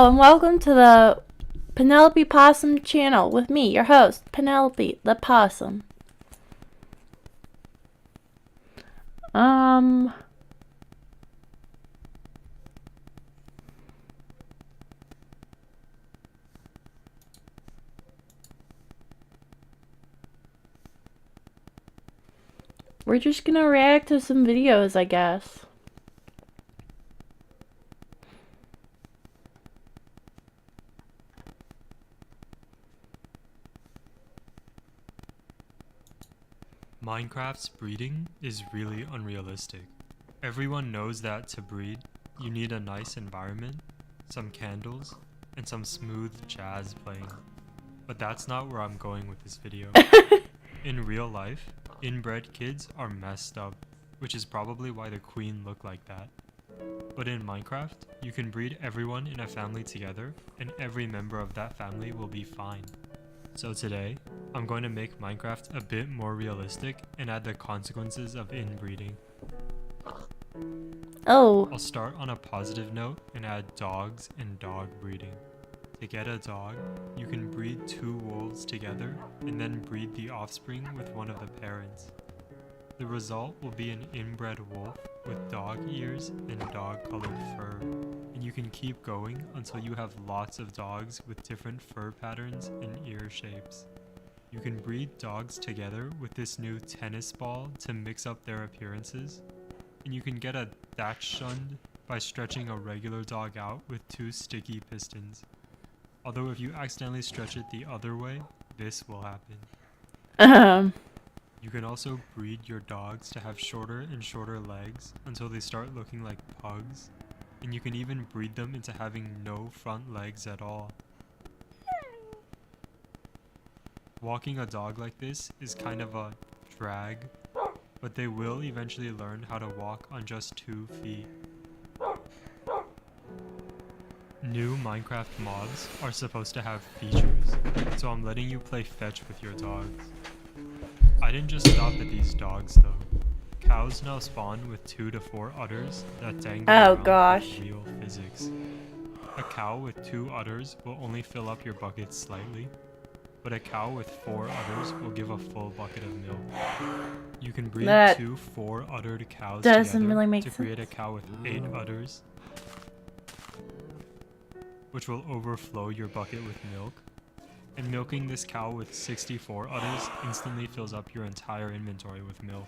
Hello and welcome to the Penelope Possum channel with me, your host, Penelope the Possum. We're just gonna react to some videos, I guess. Minecraft's breeding is really unrealistic. Everyone knows that to breed, you need a nice environment, some candles, and some smooth jazz playing. But that's not where I'm going with this video. In real life, inbred kids are messed up, which is probably why the queen looked like that. But in Minecraft, you can breed everyone in a family together, and every member of that family will be fine. So today, I'm going to make Minecraft a bit more realistic and add the consequences of inbreeding. Oh. I'll start on a positive note and add dogs and dog breeding. To get a dog, you can breed 2 wolves together and then breed the offspring with one of the parents. The result will be an inbred wolf with dog ears and dog-colored fur, and you can keep going until you have lots of dogs with different fur patterns and ear shapes. You can breed dogs together with this new tennis ball to mix up their appearances, and you can get a Dachshund by stretching a regular dog out with 2 sticky pistons. Although if you accidentally stretch it the other way, this will happen. You can also breed your dogs to have shorter and shorter legs until they start looking like pugs, and you can even breed them into having no front legs at all. Walking a dog like this is kind of a drag, but they will eventually learn how to walk on just 2 feet. New Minecraft mobs are supposed to have features, so I'm letting you play fetch with your dogs. I didn't just stop at these dogs though. Cows now spawn with 2 to 4 udders that dangle around with real physics. A cow with 2 udders will only fill up your bucket slightly, but a cow with 4 udders will give a full bucket of milk. You can breed 2 4-uddered cows together to create a cow with 8 udders, which will overflow your bucket with milk. And milking this cow with 64 udders instantly fills up your entire inventory with milk.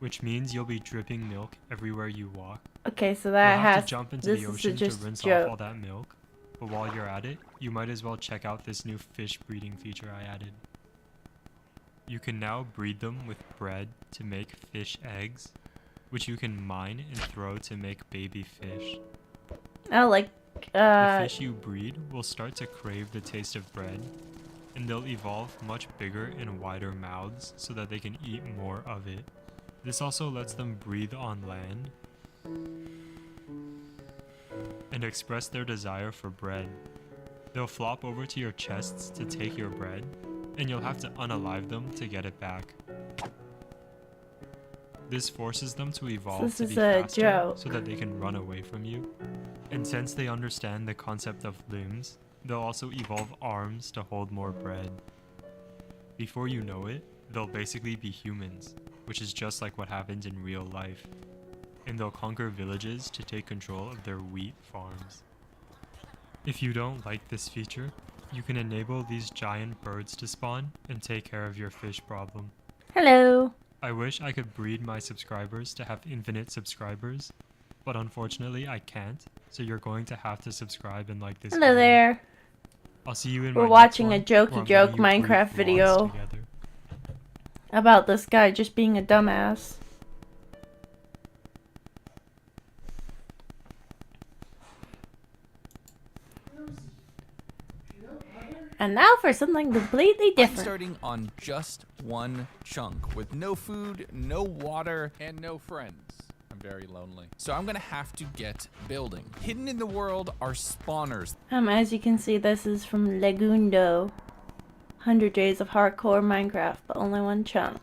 Which means you'll be dripping milk everywhere you walk. Okay, so that you'll have to jump into the ocean to rinse off all that milk. But while you're at it, you might as well check out this new fish breeding feature I added. You can now breed them with bread to make fish eggs, which you can mine and throw to make baby fish. The fish you breed will start to crave the taste of bread, and they'll evolve much bigger and wider mouths so that they can eat more of it. This also lets them breathe on land and express their desire for bread. They'll flop over to your chests to take your bread, and you'll have to unalive them to get it back. This forces them to evolve to be faster so that they can run away from you. And since they understand the concept of limbs, they'll also evolve arms to hold more bread. Before you know it, they'll basically be humans, which is just like what happens in real life. And they'll conquer villages to take control of their wheat farms. If you don't like this feature, you can enable these giant birds to spawn and take care of your fish problem. Hello. I wish I could breed my subscribers to have infinite subscribers, but unfortunately I can't, so you're going to have to subscribe and like this video. Hello there. I'll see you in We're watching a jokey joke Minecraft video about this guy just being a dumbass. And now for something completely different. I'm starting on just 1 chunk with no food, no water, and no friends. I'm very lonely. So I'm gonna have to get building. Hidden in the world are spawners. As you can see, this is from Legundo. 100 Days of Hardcore Minecraft, but only 1 chunk.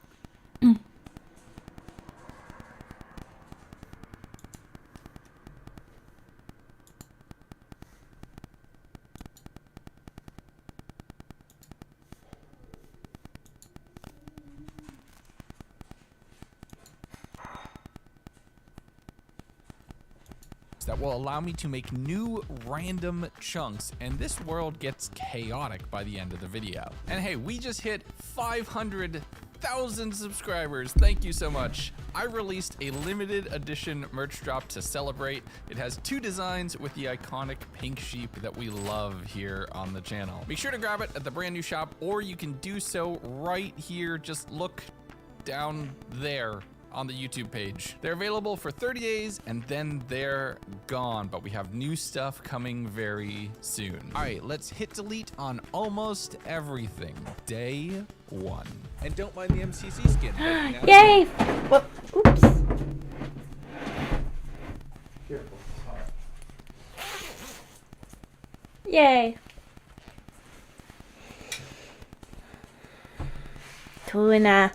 mobs that will allow me to make new random chunks, and this world gets chaotic by the end of the video. And hey, we just hit 500,000 subscribers. Thank you so much. I released a limited edition merch drop to celebrate. It has 2 designs with the iconic pink sheep that we love here on the channel. Make sure to grab it at the brand new shop, or you can do so right here. Just look down there on the YouTube page. They're available for 30 days and then they're gone, but we have new stuff coming very soon. All right, let's hit delete on almost everything. Day 1. And don't mind the MCC skin. but now- Yay! Whoop. Oops. Yay. Tuna.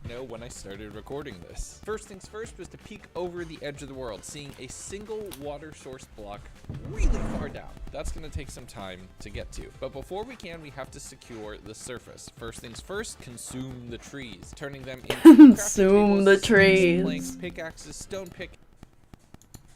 know when I started recording this. First things first was to peek over the edge of the world, seeing a single water source block really far down. That's going to take some time to get to. But before we can, we have to secure the surface. First things first, consume the trees, turning them into Consume the trees. planks, pickaxes, stone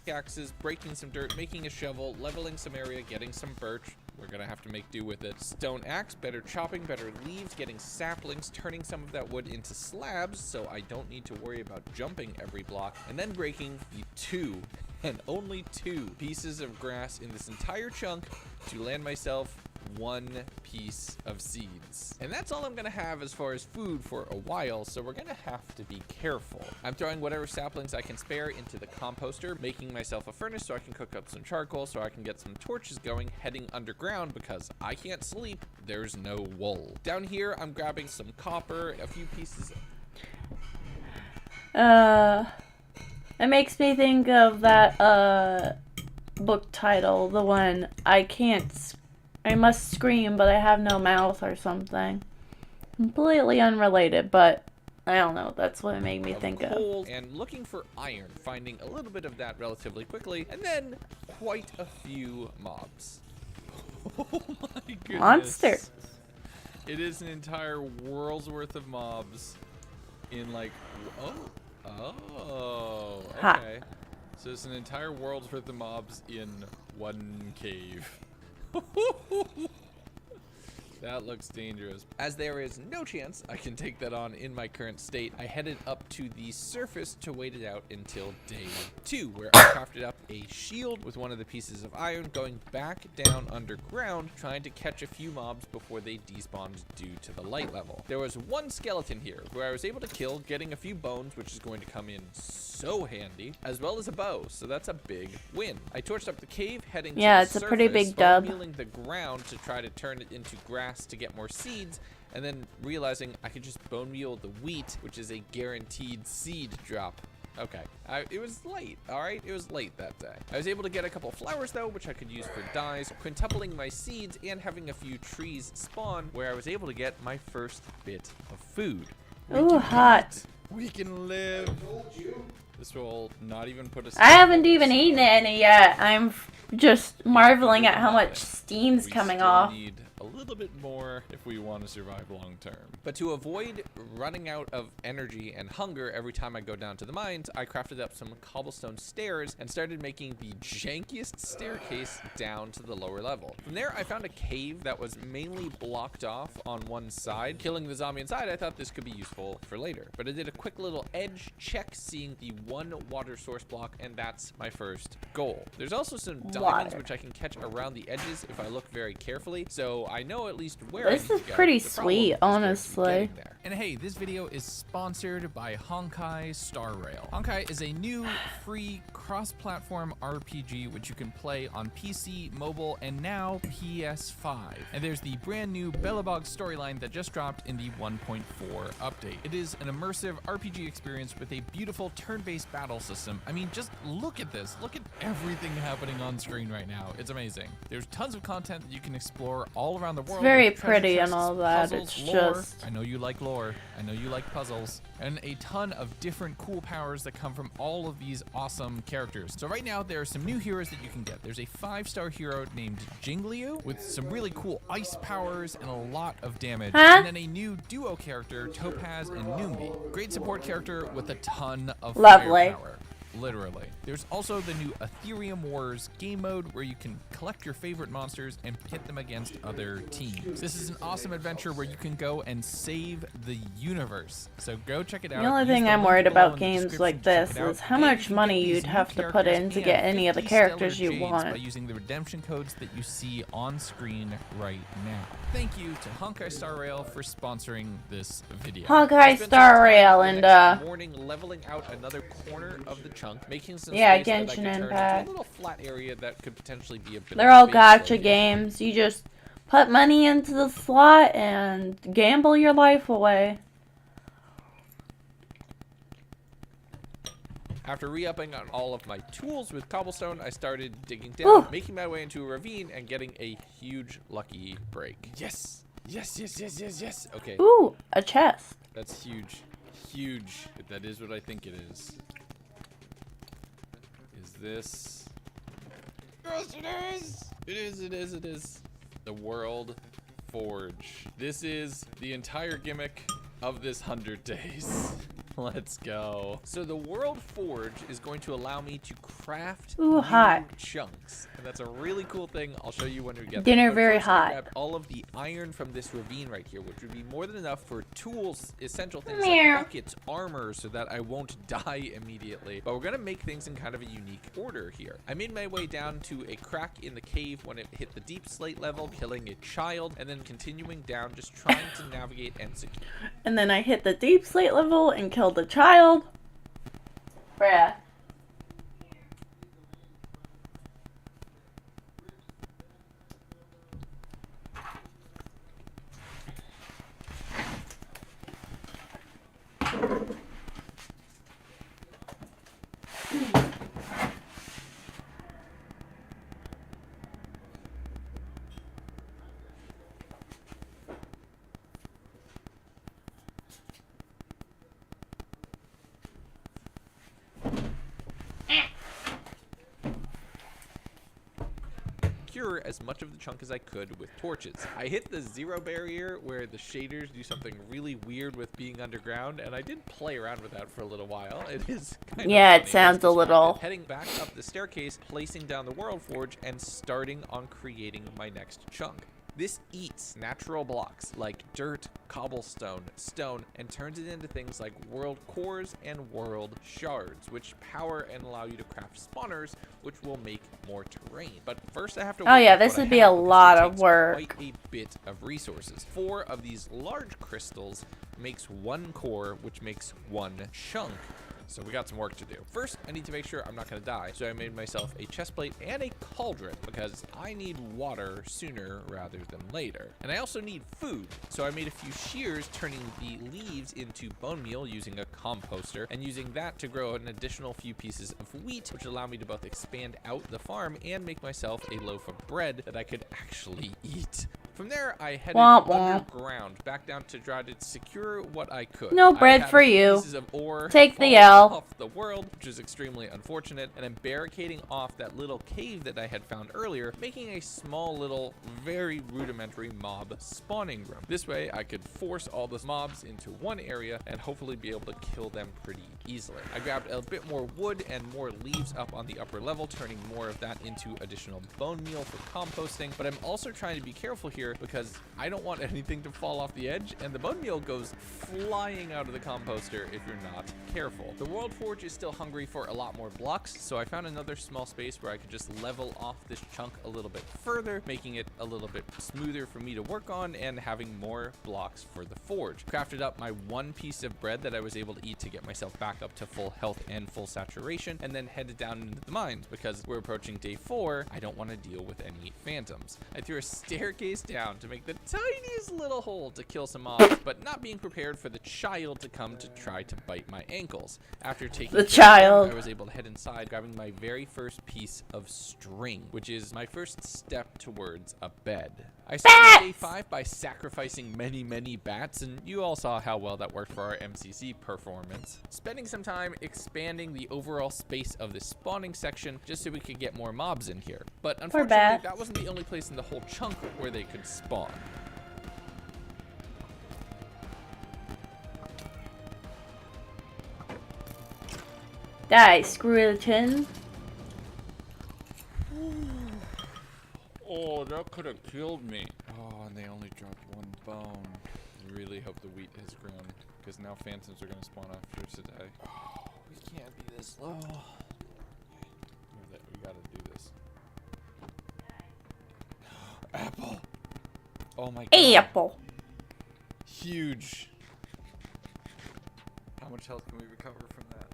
pickaxes, breaking some dirt, making a shovel, leveling some area, getting some birch. We're gonna have to make do with it. Stone axe, better chopping, better leaves, getting saplings, turning some of that wood into slabs so I don't need to worry about jumping every block, and then breaking the 2 and only 2 pieces of grass in this entire chunk to land myself 1 piece of seeds. And that's all I'm gonna have as far as food for a while, so we're gonna have to be careful. I'm throwing whatever saplings I can spare into the composter, making myself a furnace so I can cook up some charcoal, so I can get some torches going, heading underground because I can't sleep, there's no wool. Down here, I'm grabbing some copper, a few pieces of It makes me think of that book title, the one I must scream, but I have no mouth or something. Completely unrelated, but I don't know. That's what it made me think of. coal and looking for iron, finding a little bit of that relatively quickly, and then quite a few mobs. Oh my goodness. Monster. It is an entire world's worth of mobs in like, oh, Ha. okay. So it's an entire world's worth of mobs in 1 cave. That looks dangerous. As there is no chance I can take that on in my current state, I headed up to the surface to wait it out until day 2, where I crafted up a shield with one of the pieces of iron, going back down underground, trying to catch a few mobs before they despawned due to the light level. There was 1 skeleton here, who I was able to kill, getting a few bones, which is going to come in so handy, as well as a bow, so that's a big win. I torched up the cave, heading to the It's a pretty surface, big dub. kneeling the ground to try to turn it into grass to get more seeds, and then realizing I could just bone meal the wheat, which is a guaranteed seed drop. Okay, it was late, all right? It was late that day. I was able to get a couple flowers though, which I could use for dyes, quintupling my seeds, and having a few trees spawn, where I was able to get my first bit of food. Ooh, hot. We can live. This will not even put us. I haven't even eaten any yet. I'm just marveling at how much steam's We coming still off. need a little bit more if we want to survive long term. But to avoid running out of energy and hunger every time I go down to the mines, I crafted up some cobblestone stairs and started making the jankiest staircase down to the lower level. From there, I found a cave that was mainly blocked off on one side. Killing the zombie inside, I thought this could be useful for later. But I did a quick little edge check, seeing the 1 water source block, and that's my first goal. There's also some diamonds, Water. which I can catch around the edges if I look very carefully, so I know at least where This I need is to go. pretty The problem sweet, is going to be honestly. getting there. And hey, this video is sponsored by Honkai Star Rail. Honkai is a new free cross-platform RPG which you can play on PC, mobile, and now PS5. And there's the brand new Belobog storyline that just dropped in the 1.4 update. It is an immersive RPG experience with a beautiful turn-based battle system. I mean, just look at this. Look at everything happening on screen right now. It's amazing. There's tons of content that you can explore all around the world. very with treasure pretty and chests, all that, puzzles, it's lore. just- I know you like lore. I know you like puzzles. And a ton of different cool powers that come from all of these awesome characters. So right now, there are some new heroes that you can get. There's a 5-star hero named Jingliu with some really cool ice powers and a lot of damage. Huh? And then a new duo character, Topaz and Numbi. Great support character with a ton of Lovely. firepower. literally. There's also the new Ethereum Wars game mode where you can collect your favorite monsters and pit them against other teams. This is an awesome adventure where you can go and save the universe. So go check it out. The only Use thing the I'm link worried below about in the games description like to check this it out. is how And you much can money get these you'd new have to put characters in to and get any of the 50 characters stellar you jades want. by using the redemption codes that you see on screen right now. Thank you to Honkai Star Rail for sponsoring this video. Honkai Spent some Star time Rail the and next morning leveling out another corner of the chunk, making some Yeah, space that I Genshin could turn into Impact. a little flat area that could potentially be a bit they're of a all base gotcha location. games. You just put money into the slot and gamble your life away. After re-upping on all of my tools with cobblestone, I started digging down, Whew. making my way into a ravine, and getting a huge lucky break. Yes! Yes, yes, yes, yes, yes! Okay, Ooh, a chest. that's huge. Huge. That is what I think it is. Is this... Yes, it is! It is, it is, it is. The World Forge. This is the entire gimmick of this 100 days. Let's go. So the World Forge is going to allow me to craft Ooh, new hot. chunks. And that's a really cool thing. I'll show you when we get Dinner there. But very first, I hot. grabbed all of the iron from this ravine right here, which would be more than enough for tools, essential things Meow. like buckets, armor, so that I won't die immediately. But we're gonna make things in kind of a unique order here. I made my way down to a crack in the cave when it hit the deep slate level, killing a child, and then continuing down, just trying to navigate and secure. And then I hit the deep slate level and killed the child. Bruh. Secure as much of the chunk as I could with torches. I hit the 0 barrier where the shaders do something really weird with being underground, and I did play around with that for a little while. It is kind Yeah, of it funny. sounds a little- Heading back up the staircase, placing down the World Forge, and starting on creating my next chunk. This eats natural blocks like dirt, cobblestone, stone, and turns it into things like world cores and world shards, which power and allow you to craft spawners, which will make more terrain. But first I have to Oh work yeah, with this what I would be have, a because lot it of takes work. Quite a bit of resources. 4 of these large crystals makes 1 core, which makes 1 chunk. So we got some work to do. First, I need to make sure I'm not gonna die. So I made myself a chest plate and a cauldron because I need water sooner rather than later. And I also need food. So I made a few shears, turning the leaves into bone meal using a composter and using that to grow an additional few pieces of wheat, which allow me to both expand out the farm and make myself a loaf of bread that I could actually eat. From there, I headed Womp womp. underground, back down to try to secure what I could. No I bread had for a few you. pieces of ore Take the falling L. off the world, which is extremely unfortunate, and I'm barricading off that little cave that I had found earlier, making a small little, very rudimentary mob spawning room. This way, I could force all the mobs into one area and hopefully be able to kill them pretty easily. I grabbed a bit more wood and more leaves up on the upper level, turning more of that into additional bone meal for composting, but I'm also trying to be careful here because I don't want anything to fall off the edge, and the bone meal goes flying out of the composter if you're not careful. The World Forge is still hungry for a lot more blocks, so I found another small space where I could just level off this chunk a little bit further, making it a little bit smoother for me to work on and having more blocks for the forge. Crafted up my 1 piece of bread that I was able to eat to get myself back up to full health and full saturation, and then headed down into the mines because we're approaching day 4. I don't want to deal with any phantoms. I threw a staircase down to make the tiniest little hole to kill some mobs, but not being prepared for the child to come to try to bite my ankles. After taking The care of child. him, I was able to head inside, grabbing my very first piece of string, which is my first step towards a bed. I started day 5 by sacrificing many bats, and you all saw how well that worked for our MCC performance. Spending some time expanding the overall space of the spawning section just so we could get more mobs in here. But unfortunately, bats. that wasn't the only place in the whole chunk where they could spawn. Die, skeleton. Oh, that could have killed me. Oh, and they only dropped one bone. I really hope the wheat has grown, because now phantoms are going to spawn after today. Oh, we can't be this low. We gotta do this. Apple! Oh my god. Apple. Huge. How much health can we recover from that?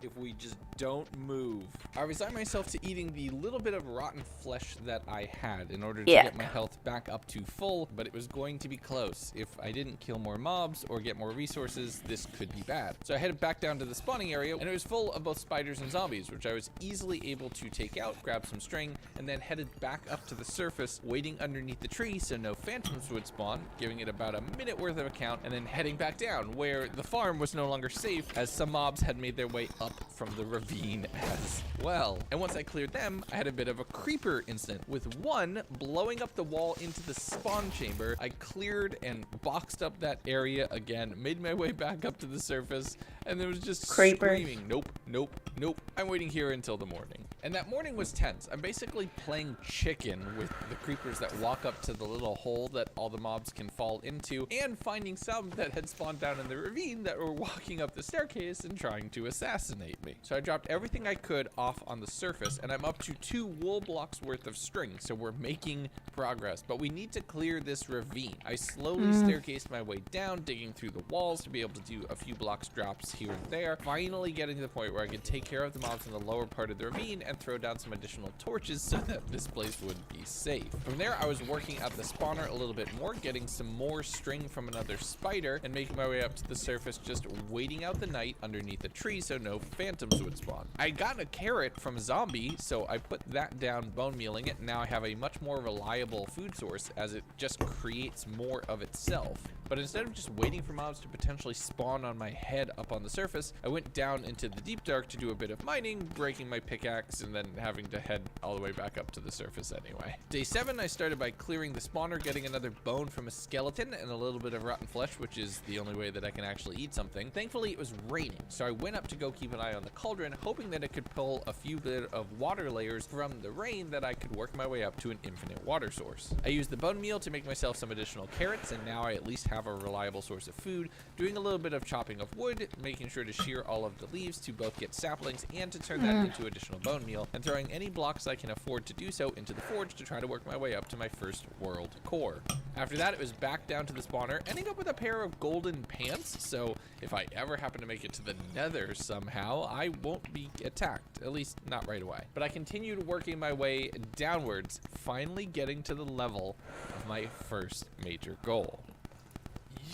If we just don't move. I resigned myself to eating the little bit of rotten flesh that I had in order to get my health back up to full, but it was going to be close. If I didn't kill more mobs or get more resources, this could be bad. So I headed back down to the spawning area, and it was full of both spiders and zombies, which I was easily able to take out, grab some string, and then headed back up to the surface, waiting underneath the tree so no phantoms would spawn, giving it about a minute worth of a count, and then heading back down, where the farm was no longer safe, as some mobs had made their way up from the ravine as well. And once I cleared them, I had a bit of a creeper incident, with one blowing up the wall into the spawn chamber. I cleared and boxed up that area again, made my way back up to the surface, and there was just screaming, nope, nope, nope. I'm waiting here until the morning. And that morning was tense. I'm basically playing chicken with the creepers that walk up to the little hole that all the mobs can fall into, and finding some that had spawned down in the ravine that were walking up the staircase and trying to assassinate me. So I dropped everything I could off on the surface, and I'm up to 2 wool blocks worth of string, so we're making progress. But we need to clear this ravine. I slowly staircased my way down, digging through the walls to be able to do a few blocks drops here and there, finally getting to the point where I could take care of the mobs in the lower part of the ravine and throw down some additional torches so that this place would be safe. From there, I was working at the spawner a little bit more, getting some more string from another spider, and making my way up to the surface, just waiting out the night underneath a tree so no phantoms would spawn. I got a carrot from a zombie, so I put that down, bone mealing it, and now I have a much more reliable food source as it just creates more of itself. But instead of just waiting for mobs to potentially spawn on my head up on the surface, I went down into the deep dark to do a bit of mining, breaking my pickaxe, and then having to head all the way back up to the surface anyway. Day 7, I started by clearing the spawner, getting another bone from a skeleton, and a little bit of rotten flesh, which is the only way that I can actually eat something. Thankfully, it was raining, so I went up to go keep an eye on the cauldron, hoping that it could pull a few bit of water layers from the rain that I could work my way up to an infinite water source. I used the bone meal to make myself some additional carrots, and now I at least have a reliable source of food, doing a little bit of chopping of wood, making sure to shear all of the leaves to both get saplings and to turn that into additional bone meal, and throwing any blocks I can afford to do so into the forge to try to work my way up to my first world core. After that, it was back down to the spawner, ending up with a pair of golden pants, so if I ever happen to make it to the nether somehow, I won't be attacked, at least not right away. But I continued working my way downwards, finally getting to the level of my first major goal.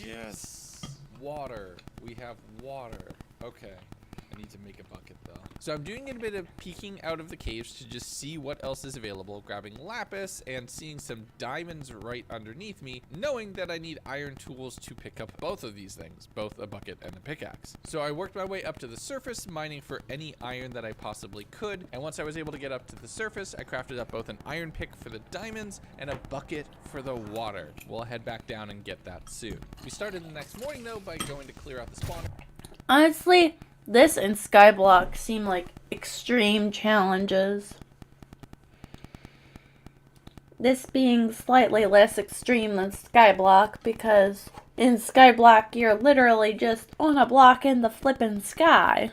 Yes! Water. We have water. Okay. I need to make a bucket though. So I'm doing a bit of peeking out of the caves to just see what else is available, grabbing lapis and seeing some diamonds right underneath me, knowing that I need iron tools to pick up both of these things, both a bucket and a pickaxe. So I worked my way up to the surface, mining for any iron that I possibly could, and once I was able to get up to the surface, I crafted up both an iron pick for the diamonds and a bucket for the water. We'll head back down and get that soon. We started the next morning though by going to clear out the spawner. Honestly, this and Skyblock seem like extreme challenges. This being slightly less extreme than Skyblock, because in Skyblock you're literally just on a block in the flippin' sky.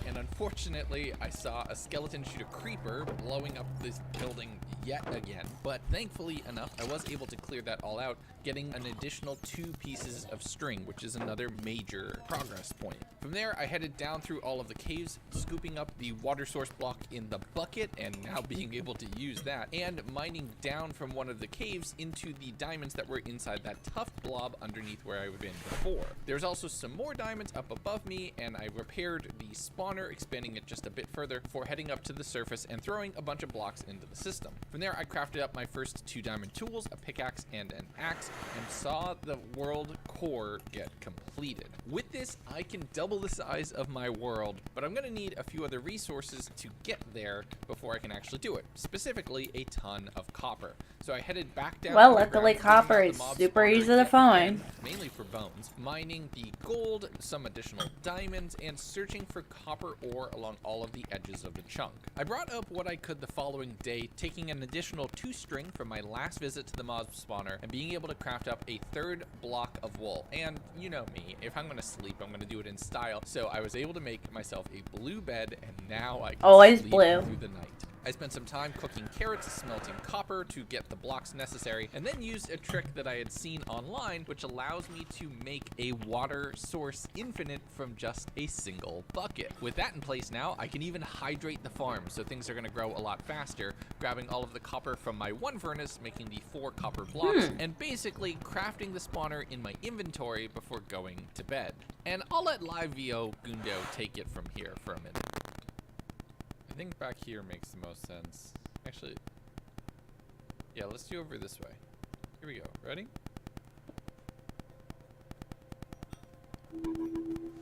And unfortunately, I saw a skeleton shoot a creeper blowing up this building yet again. But thankfully enough, I was able to clear that all out, getting an additional 2 pieces of string, which is another major progress point. From there, I headed down through all of the caves, scooping up the water source block in the bucket, and now being able to use that, and mining down from one of the caves into the diamonds that were inside that tough blob underneath where I've been before. There's also some more diamonds up above me, and I repaired the spawner, expanding it just a bit further before heading up to the surface and throwing a bunch of blocks into the system. From there, I crafted up my first 2 diamond tools, a pickaxe and an axe, and saw the world core get completed. With this, I can double the size of my world, but I'm gonna need a few other resources to get there before I can actually do it, specifically a ton of copper. So I headed back down. Well, luckily copper is super easy to find. mainly for bones, mining the gold, some additional diamonds, and searching for copper ore along all of the edges of the chunk. I brought up what I could the following day, taking an additional 2 string from my last visit to the mob spawner and being able to craft up a 3rd block of wool. And you know me, if I'm gonna sleep, I'm gonna do it in style. So I was able to make myself a blue bed, and now I can Always sleep blue. through the night. I spent some time cooking carrots, smelting copper to get the blocks necessary, and then used a trick that I had seen online, which allows me to make a water source infinite from just a single bucket. With that in place now, I can even hydrate the farm, so things are going to grow a lot faster, grabbing all of the copper from my 1 furnace, making the 4 copper blocks, and basically crafting the spawner in my inventory before going to bed. And I'll let LiveVO Gundo take it from here for a minute. I think back here makes the most sense. Actually, yeah, let's do over this way. Here we go. Ready?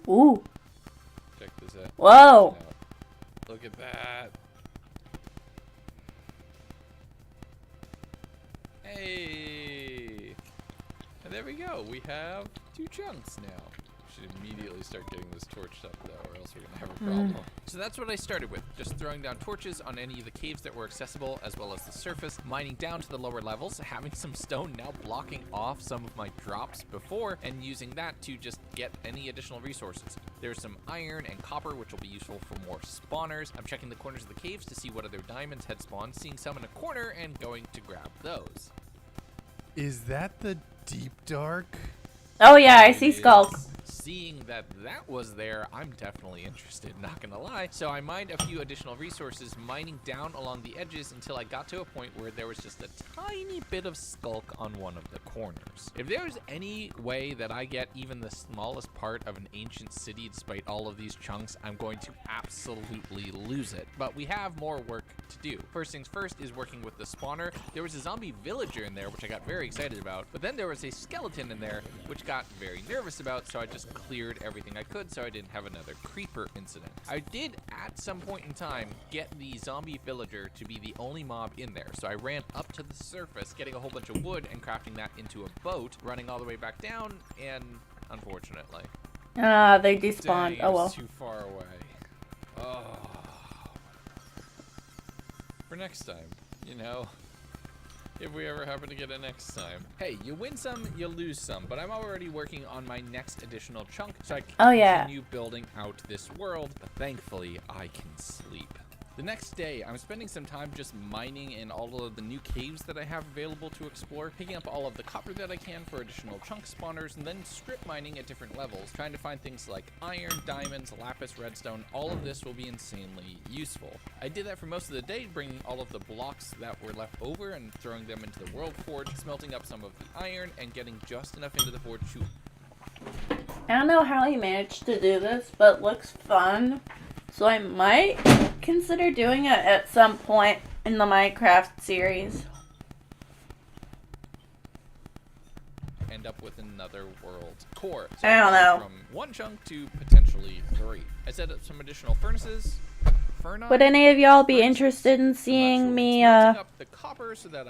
Ooh. Check this out. Whoa. Look at that. Hey. And there we go. We have 2 chunks now. Should immediately start getting this torched up though, or else we're gonna have a problem. So that's what I started with, just throwing down torches on any of the caves that were accessible, as well as the surface, mining down to the lower levels, having some stone now blocking off some of my drops before, and using that to just get any additional resources. There's some iron and copper, which will be useful for more spawners. I'm checking the corners of the caves to see what other diamonds had spawned, seeing some in a corner, and going to grab those. Is that the deep dark? Oh yeah, I see It Skulk. is. Seeing that was there, I'm definitely interested, not gonna lie. So I mined a few additional resources, mining down along the edges until I got to a point where there was just a tiny bit of Skulk on one of the corners. If there's any way that I get even the smallest part of an ancient city despite all of these chunks, I'm going to absolutely lose it. But we have more work to do. First things first is working with the spawner. There was a zombie villager in there, which I got very excited about, but then there was a skeleton in there, which got very nervous about, so I just cleared everything I could so I didn't have another creeper incident. I did at some point in time get the zombie villager to be the only mob in there, so I ran up to the surface, getting a whole bunch of wood and crafting that into a boat, running all the way back down, and unfortunately, Ah, they despawned. dang, Oh it was well. too far away. Oh. For next time, you know. If we ever happen to get it next time. Hey, you win some, you lose some, but I'm already working on my next additional chunk, so I can Oh, yeah. continue building out this world, but thankfully I can sleep. The next day, I'm spending some time just mining in all of the new caves that I have available to explore, picking up all of the copper that I can for additional chunk spawners, and then strip mining at different levels, trying to find things like iron, diamonds, lapis, redstone. All of this will be insanely useful. I did that for most of the day, bringing all of the blocks that were left over and throwing them into the world forge, smelting up some of the iron, and getting just enough into the forge to... I don't know how he managed to do this, but it looks fun. So I might consider doing it at some point in the Minecraft series. end up with another world core. So I don't know. From 1 chunk to potentially 3. I set up some additional furnaces. Would any of y'all be interested in seeing me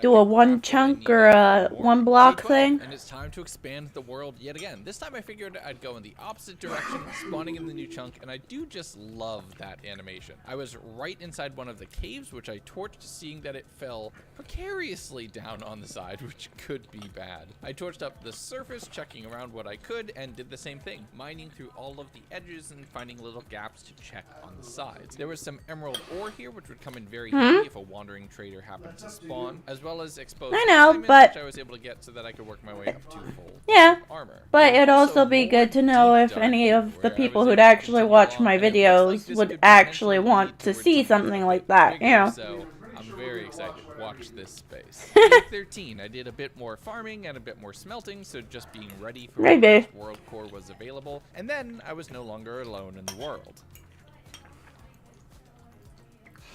do a 1 chunk or a 1 block thing? And it's time to expand the world yet again. This time I figured I'd go in the opposite direction, spawning in the new chunk, and I do just love that animation. I was right inside one of the caves, which I torched, seeing that it fell precariously down on the side, which could be bad. I torched up the surface, checking around what I could, and did the same thing, mining through all of the edges and finding little gaps to check on the sides. There was some emerald ore here, which would come in very handy if a wandering trader happened to spawn, as well as exposed I know, diamonds, but- which I was able to get so that I could work my way up to full Yeah, armor. but it'd also Also, be more good to know deep if dive any of the where I people was who'd able to actually continue watch along, my and it looks like videos this would could actually potentially want lead to towards see something like that, you know. So I'm very excited. Watch this space. Day 13, I did a bit more farming and a bit more smelting, so just being ready for when Maybe. the world core was available. And then I was no longer alone in the world.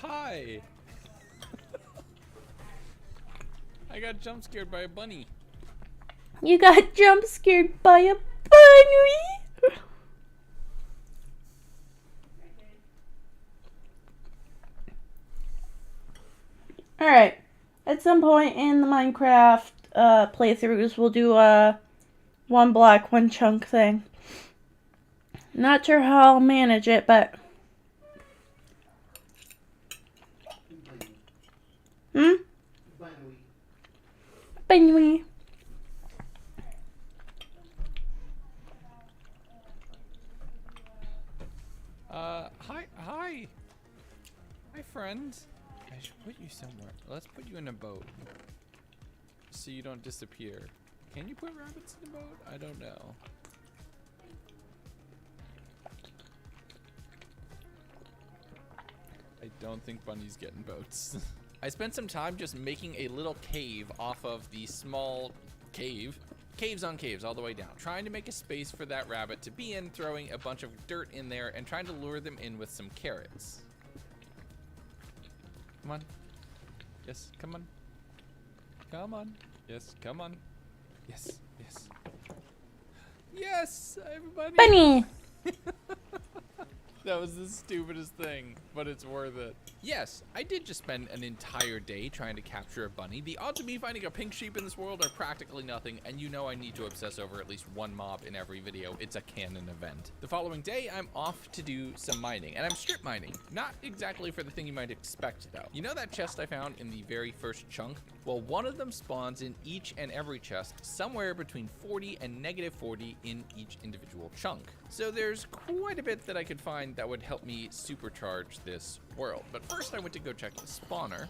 Hi. I got jump scared by a bunny. You got jump scared by a bunny? Alright. At some point in the Minecraft playthroughs, we'll do a one block, one chunk thing. Not sure how I'll manage it, but... Benui. Hi, friend. I should put you somewhere. Let's put you in a boat. So you don't disappear. Can you put rabbits in a boat? I don't know. I don't think Bunny's getting boats. I spent some time just making a little cave off of the small cave. Caves on caves all the way down. Trying to make a space for that rabbit to be in, throwing a bunch of dirt in there, and trying to lure them in with some carrots. Come on. Yes, come on. Come on. Yes, come on. Yes, yes. Yes, everybody. Bunny! That was the stupidest thing, but it's worth it. Yes, I did just spend an entire day trying to capture a bunny. The odds of me finding a pink sheep in this world are practically nothing, and you know I need to obsess over at least one mob in every video. It's a canon event. The following day, I'm off to do some mining, and I'm strip mining. Not exactly for the thing you might expect, though. You know that chest I found in the very first chunk? Well, one of them spawns in each and every chest, somewhere between 40 and -40 in each individual chunk. So there's quite a bit that I could find that would help me supercharge this world. But first I went to go check the spawner.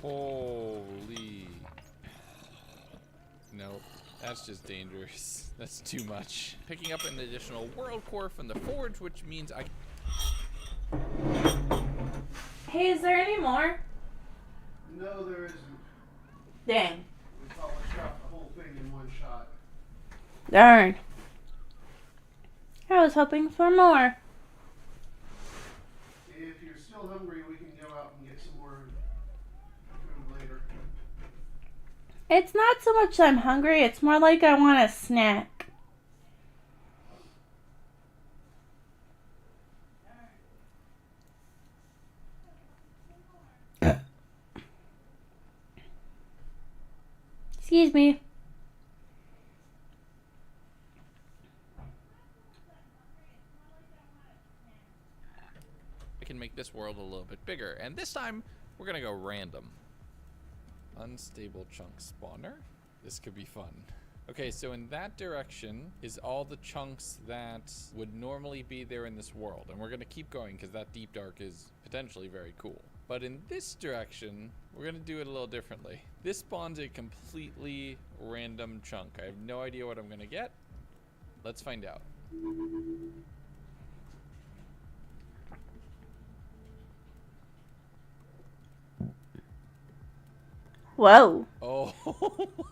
Holy. Nope, that's just dangerous. That's too much. Picking up an additional world core from the forge, which means I... Hey, is there any more? No, there isn't. Dang. We polished out the whole thing in one shot. Darn. I was hoping for more. If you're still hungry, we can go out and get some more food later. It's not so much I'm hungry, it's more like I want a snack. Excuse me. I can make this world a little bit bigger. And this time, we're gonna go random. Unstable chunk spawner. This could be fun. Okay, so in that direction is all the chunks that would normally be there in this world. And we're gonna keep going because that deep dark is potentially very cool. But in this direction, we're gonna do it a little differently. This spawns a completely random chunk. I have no idea what I'm gonna get. Let's find out. Whoa. Oh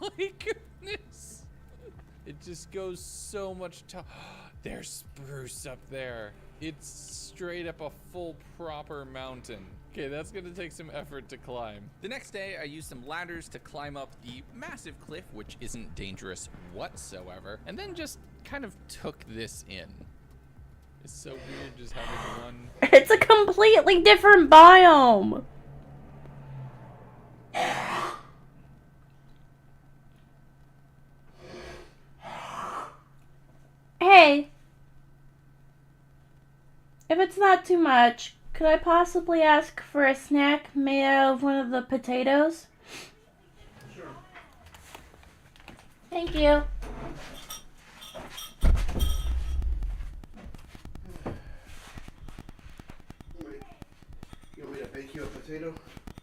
my goodness. It just goes so much top. There's spruce up there. It's straight up a full proper mountain. Okay, that's gonna take some effort to climb. The next day, I used some ladders to climb up the massive cliff, which isn't dangerous whatsoever, and then just kind of took this in. It's so weird just having one. It's a completely different biome. Hey, if it's not too much, could I possibly ask for a snack made out of one of the potatoes? Sure. Thank you. Wait. You want me to bake you a potato?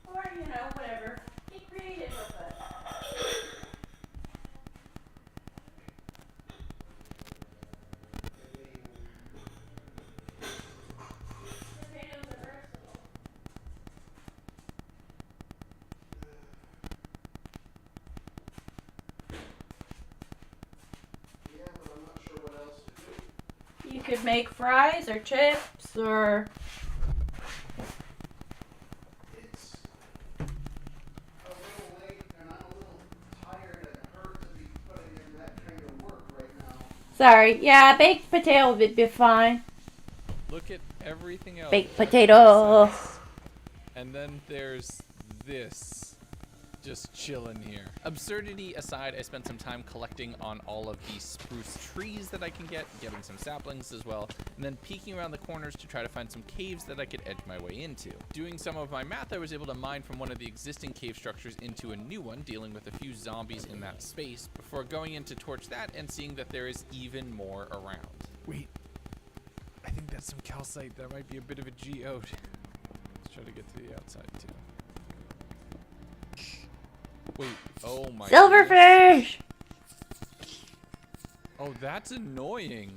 Or, whatever. Be creative with it. Potatoes are versatile. Yeah, but I'm not sure what else to do. You could make fries or chips or... It's a little late and I'm a little tired and hurt to be putting in that kind of work right now. Sorry, yeah, baked potato would be fine. Look at everything else. Baked potato. And then there's this. just chilling here. Absurdity aside, I spent some time collecting on all of the spruce trees that I can get, getting some saplings as well, and then peeking around the corners to try to find some caves that I could edge my way into. Doing some of my math, I was able to mine from one of the existing cave structures into a new one, dealing with a few zombies in that space, before going in to torch that and seeing that there is even more around. Wait, I think that's some calcite. That might be a bit of a geode. Let's try to get to the outside too. Wait, oh my goodness. Silverfish! Oh, that's annoying.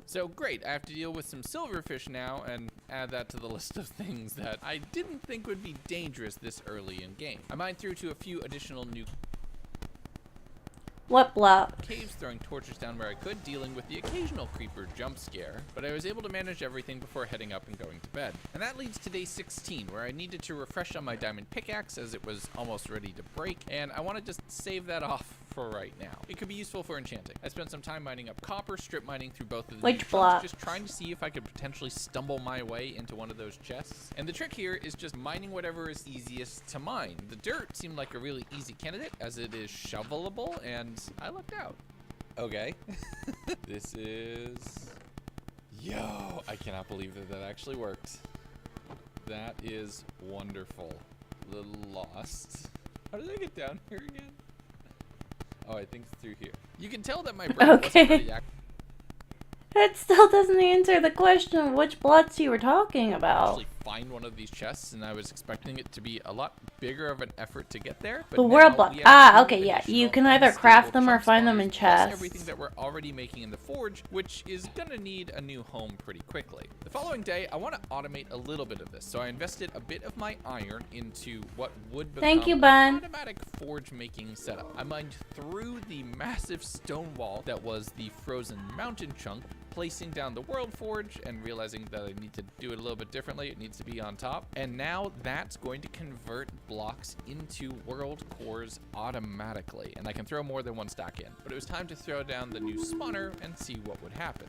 So great, I have to deal with some silverfish now and add that to the list of things that I didn't think would be dangerous this early in game. I mined through to a few additional new What block? caves, throwing torches down where I could, dealing with the occasional creeper jump scare, but I was able to manage everything before heading up and going to bed. And that leads to day 16, where I needed to refresh on my diamond pickaxe as it was almost ready to break, and I want to just save that off for right now. It could be useful for enchanting. I spent some time mining up copper, strip mining through both of the new Which chunks, block? just trying to see if I could potentially stumble my way into one of those chests. And the trick here is just mining whatever is easiest to mine. The dirt seemed like a really easy candidate as it is shovelable, and I lucked out. Okay. This is... Yo, I cannot believe that that actually worked. That is wonderful. Little lost. How did I get down here again? Oh, I think it's through here. You can tell that my brain wasn't Okay. very active. It still doesn't answer the question of which blocks you were talking about. Actually find one of these chests, and I was expecting it to be a lot bigger of an effort to get there. But The now world block. we have Ah, two okay, yeah. You additional can either unstable craft them or chunk find them in spawners, plus chests. everything that we're already making in the forge, which is gonna need a new home pretty quickly. The following day, I want to automate a little bit of this, so I invested a bit of my iron into what would become Thank you, an Bun. automatic forge making setup. I mined through the massive stone wall that was the frozen mountain chunk, placing down the world forge and realizing that I need to do it a little bit differently. It needs to be on top. And now that's going to convert blocks into world cores automatically. And I can throw more than one stack in. But it was time to throw down the new spawner and see what would happen.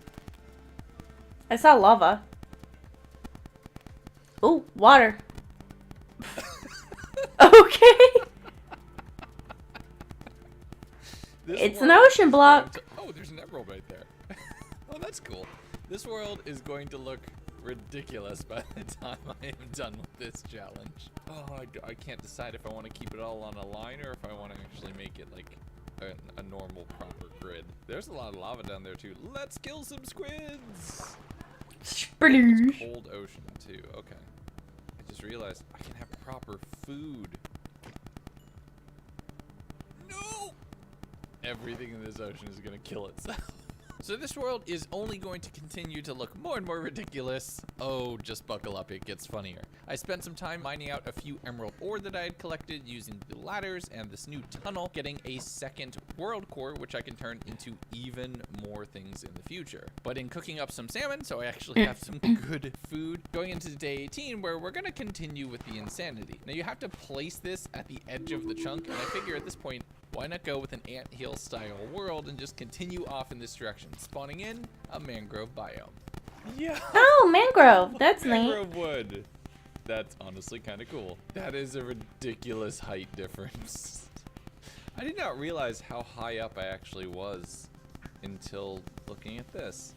I saw lava. Ooh, water. Okay. This It's an world ocean is block. going to- Oh, there's an emerald right there. Oh, that's cool. This world is going to look ridiculous by the time I am done with this challenge. Oh, I can't decide if I want to keep it all on a line or if I want to actually make it like a normal, proper grid. There's a lot of lava down there too. Let's kill some squids! Sploosh. Cold ocean too. Okay. I just realized I can have proper food. No! Everything in this ocean is gonna kill itself. So this world is only going to continue to look more and more ridiculous. Oh, just buckle up, it gets funnier. I spent some time mining out a few emerald ore that I had collected using the ladders and this new tunnel, getting a second world core, which I can turn into even more things in the future. But in cooking up some salmon, so I actually have some good food, going into day 18, where we're gonna continue with the insanity. Now you have to place this at the edge of the chunk, and I figure at this point, why not go with an anthill style world and just continue off in this direction, spawning in a mangrove biome. Yeah. Oh, mangrove. That's neat. Mangrove wood. That's honestly kind of cool. That is a ridiculous height difference. I did not realize how high up I actually was until looking at this.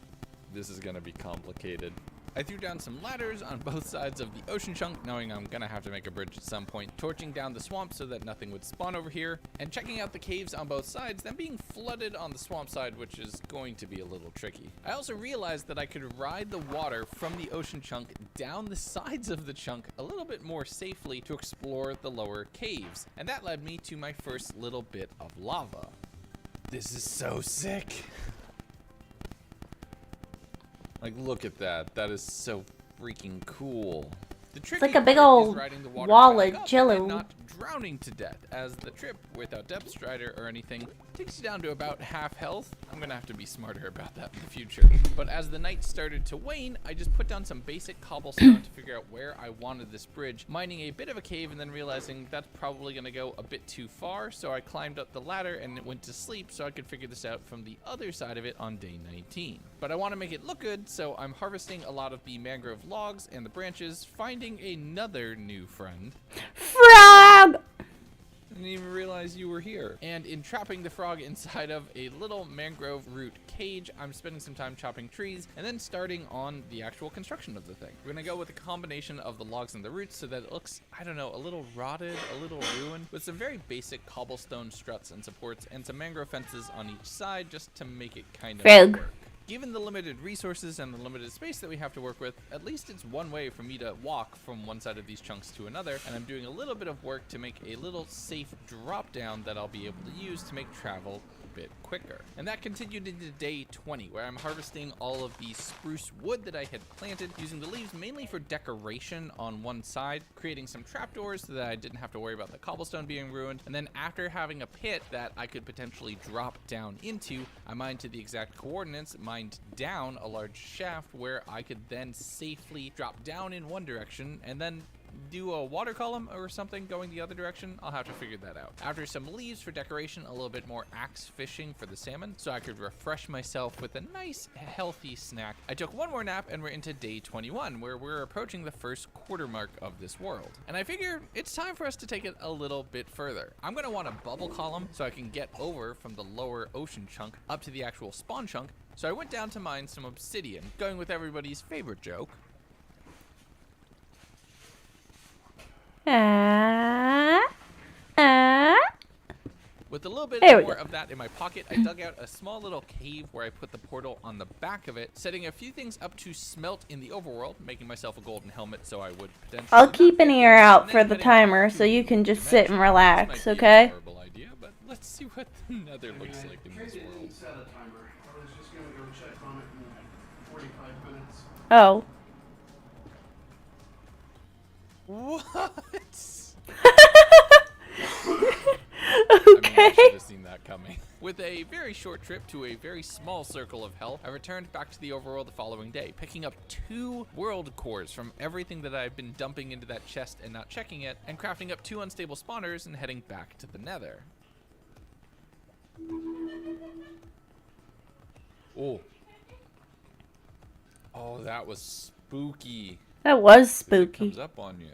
This is gonna be complicated. I threw down some ladders on both sides of the ocean chunk, knowing I'm gonna have to make a bridge at some point, torching down the swamp so that nothing would spawn over here, and checking out the caves on both sides, then being flooded on the swamp side, which is going to be a little tricky. I also realized that I could ride the water from the ocean chunk down the sides of the chunk a little bit more safely to explore the lower caves, and that led me to my first little bit of lava. This is so sick. Like, look at that. That is so freaking cool. The tricky like a big part is old riding the water wall back of up jello. and not drowning to death, as the trip without depth strider or anything takes you down to about half health. I'm gonna have to be smarter about that in the future. But as the night started to wane, I just put down some basic cobblestone to figure out where I wanted this bridge, mining a bit of a cave and then realizing that's probably gonna go a bit too far, so I climbed up the ladder and went to sleep so I could figure this out from the other side of it on day 19. But I want to make it look good, so I'm harvesting a lot of the mangrove logs and the branches, finding another new friend. Frog! didn't even realize you were here. And in trapping the frog inside of a little mangrove root cage, I'm spending some time chopping trees and then starting on the actual construction of the thing. We're gonna go with a combination of the logs and the roots so that it looks, I don't know, a little rotted, a little ruined, with some very basic cobblestone struts and supports and some mangrove fences on each side just to make it kind of Frog. work. Given the limited resources and the limited space that we have to work with, at least it's one way for me to walk from one side of these chunks to another, and I'm doing a little bit of work to make a little safe drop down that I'll be able to use to make travel a bit quicker. And that continued into day 20, where I'm harvesting all of the spruce wood that I had planted, using the leaves mainly for decoration on one side, creating some trapdoors so that I didn't have to worry about the cobblestone being ruined, and then after having a pit that I could potentially drop down into, I mined to the exact coordinates, mined down a large shaft where I could then safely drop down in one direction and then do a water column or something going the other direction. I'll have to figure that out. After some leaves for decoration, a little bit more axe fishing for the salmon so I could refresh myself with a nice healthy snack. I took one more nap and we're into day 21 where we're approaching the first quarter mark of this world. And I figure it's time for us to take it a little bit further. I'm gonna want a bubble column so I can get over from the lower ocean chunk up to the actual spawn chunk. So I went down to mine some obsidian, going with everybody's favorite joke. With a little bit There we more go. of that in my pocket, I dug out a small little cave where I put the portal on the back of it, setting a few things up to smelt in the overworld, making myself a golden helmet so I would potentially... I'll not keep get an ear damaged, out and for then the heading timer back so to you can just sit and dimension. relax, This might be okay? a horrible idea, but let's see what the nether looks like in this Didn't world. set a timer. I was just gonna go check on it in 45 minutes. Oh. What? I mean, I Okay. should have seen that coming. With a very short trip to a very small circle of hell, I returned back to the overworld the following day, picking up 2 world cores from everything that I've been dumping into that chest and not checking it, and crafting up 2 unstable spawners and heading back to the nether. Oh. Oh, that was spooky. That was It spooky. comes up on you.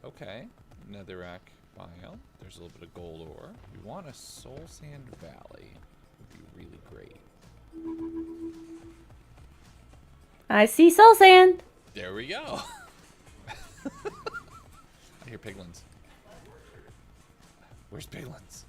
Okay, netherrack biome. There's a little bit of gold ore. We want a soul sand valley. Would be really great. I see soul sand. There we go. I hear piglins. Where's piglins?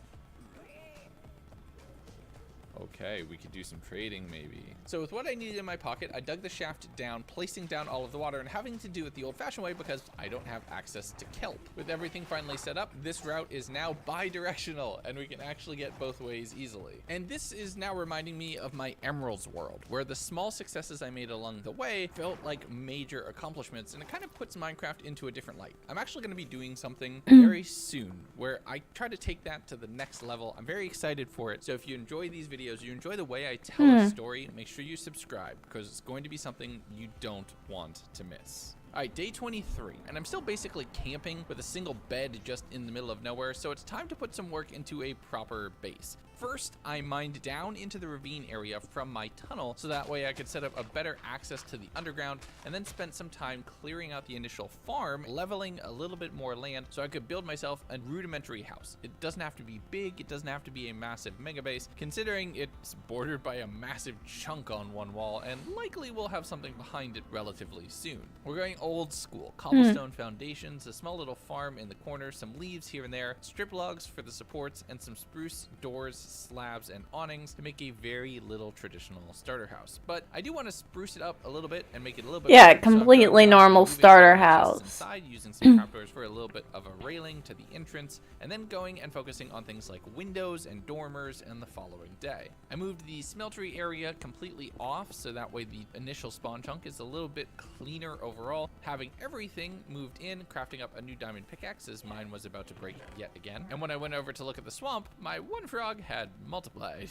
Okay, we could do some trading maybe. So with what I needed in my pocket, I dug the shaft down, placing down all of the water and having to do it the old-fashioned way because I don't have access to kelp. With everything finally set up, this route is now bi-directional and we can actually get both ways easily. And this is now reminding me of my Emeralds world, where the small successes I made along the way felt like major accomplishments, and it kind of puts Minecraft into a different light. I'm actually going to be doing something very soon where I try to take that to the next level. I'm very excited for it. So if you enjoy these videos, you enjoy the way I tell a story, make sure you subscribe because it's going to be something you don't want to miss. Alright, day 23, and I'm still basically camping with a single bed just in the middle of nowhere, so it's time to put some work into a proper base. First, I mined down into the ravine area from my tunnel, so that way I could set up a better access to the underground, and then spent some time clearing out the initial farm, leveling a little bit more land, so I could build myself a rudimentary house. It doesn't have to be big, it doesn't have to be a massive mega base, considering it's bordered by a massive chunk on one wall, and likely will have something behind it relatively soon. We're going old school, cobblestone foundations, a small little farm in the corner, some leaves here and there, strip logs for the supports, and some spruce doors, slabs, and awnings to make a very little traditional starter house. But I do want to spruce it up a little bit and make it a little bit Yeah, better, so I'm completely going down normal and moving starter some chests house. inside, using some trapdoors for a little bit of a railing to the entrance, and then going and focusing on things like windows and dormers and the following day. I moved the smeltery area completely off so that way the initial spawn chunk is a little bit cleaner overall, having everything moved in, crafting up a new diamond pickaxe as mine was about to break yet again. And when I went over to look at the swamp, my one frog had multiplied.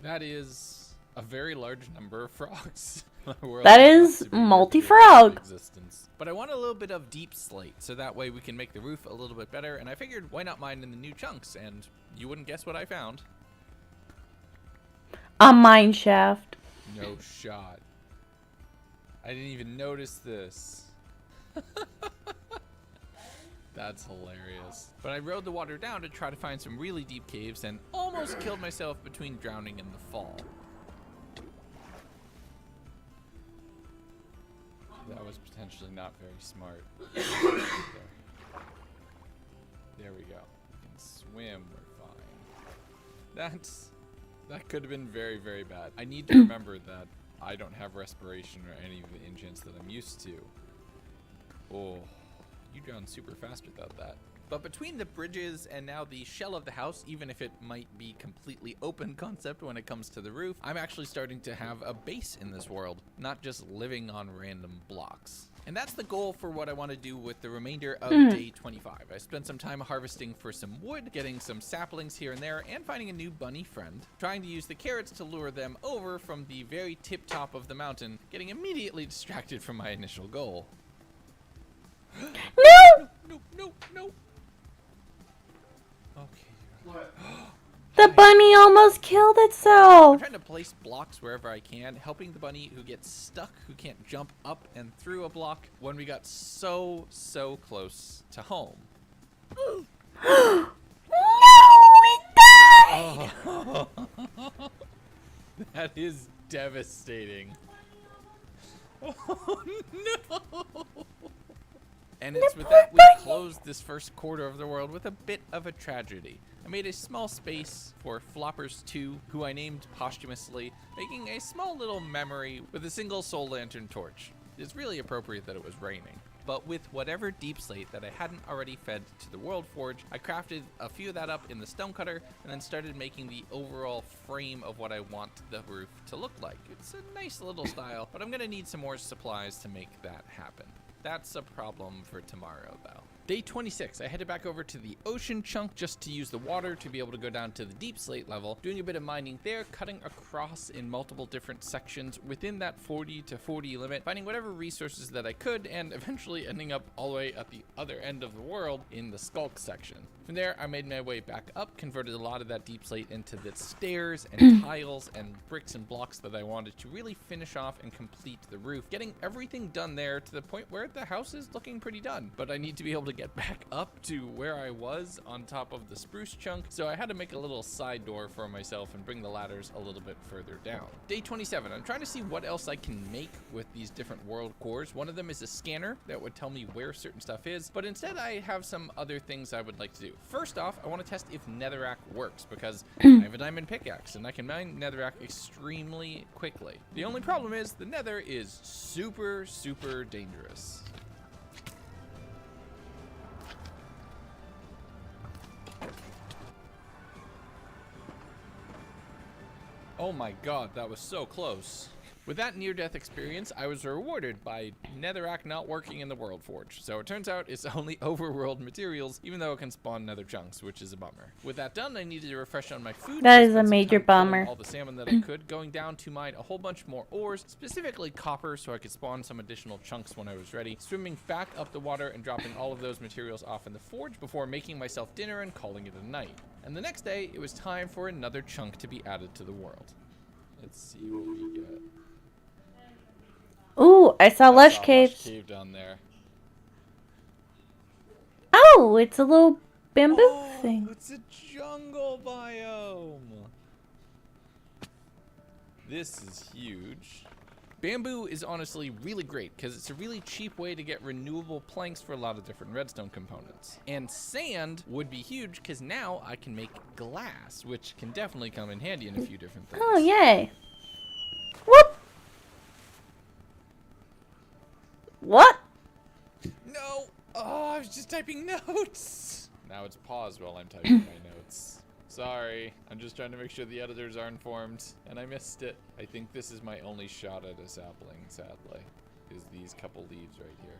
That is a very large number of frogs. My world That is is about to be multi-frog. revealed into existence. But I want a little bit of deep slate, so that way we can make the roof a little bit better, and I figured why not mine in the new chunks, and you wouldn't guess what I found. A mine shaft. No shot. I didn't even notice this. That's hilarious. But I rode the water down to try to find some really deep caves and almost killed myself between drowning and the fall. That was potentially not very smart. There we go. We can swim, we're fine. That could have been very, very bad. I need to remember that I don't have respiration or any of the enchants that I'm used to. Oh, you drowned super fast without that. But between the bridges and now the shell of the house, even if it might be completely open concept when it comes to the roof, I'm actually starting to have a base in this world, not just living on random blocks. And that's the goal for what I want to do with the remainder of day 25. I spent some time harvesting for some wood, getting some saplings here and there, and finding a new bunny friend. Trying to use the carrots to lure them over from the very tip top of the mountain, getting immediately distracted from my initial goal. No! No. Okay. What? The bunny almost killed I'm itself. trying to place blocks wherever I can, helping the bunny who gets stuck, who can't jump up and through a block when we got so close to home. No, it died. Oh. That is devastating. Oh no! And it's with that we closed this first quarter of the world with a bit of a tragedy. I made a small space for Floppers 2, who I named posthumously, making a small little memory with a single soul lantern torch. It's really appropriate that it was raining. But with whatever deep slate that I hadn't already fed to the World Forge, I crafted a few of that up in the stonecutter and then started making the overall frame of what I want the roof to look like. It's a nice little style, but I'm gonna need some more supplies to make that happen. That's a problem for tomorrow, though. Day 26, I headed back over to the ocean chunk just to use the water to be able to go down to the deep slate level, doing a bit of mining there, cutting across in multiple different sections within that 40 to 40 limit, finding whatever resources that I could, and eventually ending up all the way at the other end of the world in the Skulk section. From there, I made my way back up, converted a lot of that deep slate into the stairs and tiles and bricks and blocks that I wanted to really finish off and complete the roof, getting everything done there to the point where the house is looking pretty done. But I need to be able to get back up to where I was on top of the spruce chunk, so I had to make a little side door for myself and bring the ladders a little bit further down. Day 27, I'm trying to see what else I can make with these different world cores. One of them is a scanner that would tell me where certain stuff is, but instead I have some other things I would like to do. First off, I want to test if netherrack works, because I have a diamond pickaxe and I can mine netherrack extremely quickly. The only problem is the nether is super dangerous. Oh my god, that was so close. With that near-death experience, I was rewarded by netherrack not working in the World Forge. So it turns out it's only overworld materials, even though it can spawn nether chunks, which is a bummer. With that done, I needed to refresh on my food. That so I is a spent some major time killing bummer. all the salmon that I could, going down to mine a whole bunch more ores, specifically copper, so I could spawn some additional chunks when I was ready. Swimming back up the water and dropping all of those materials off in the forge before making myself dinner and calling it a night. And the next day, it was time for another chunk to be added to the world. Let's see what we get. Ooh, I saw lush caves. Cave down there. Oh, it's a little bamboo thing. It's a jungle biome. This is huge. Bamboo is honestly really great because it's a really cheap way to get renewable planks for a lot of different redstone components. And sand would be huge because now I can make glass, which can definitely come in handy in a few different things. Oh, yay. Whoop. What? No! Oh, I was just typing notes! Now it's paused while I'm typing my notes. Sorry, I'm just trying to make sure the editors are informed, and I missed it. I think this is my only shot at a sapling, sadly, is these couple leaves right here.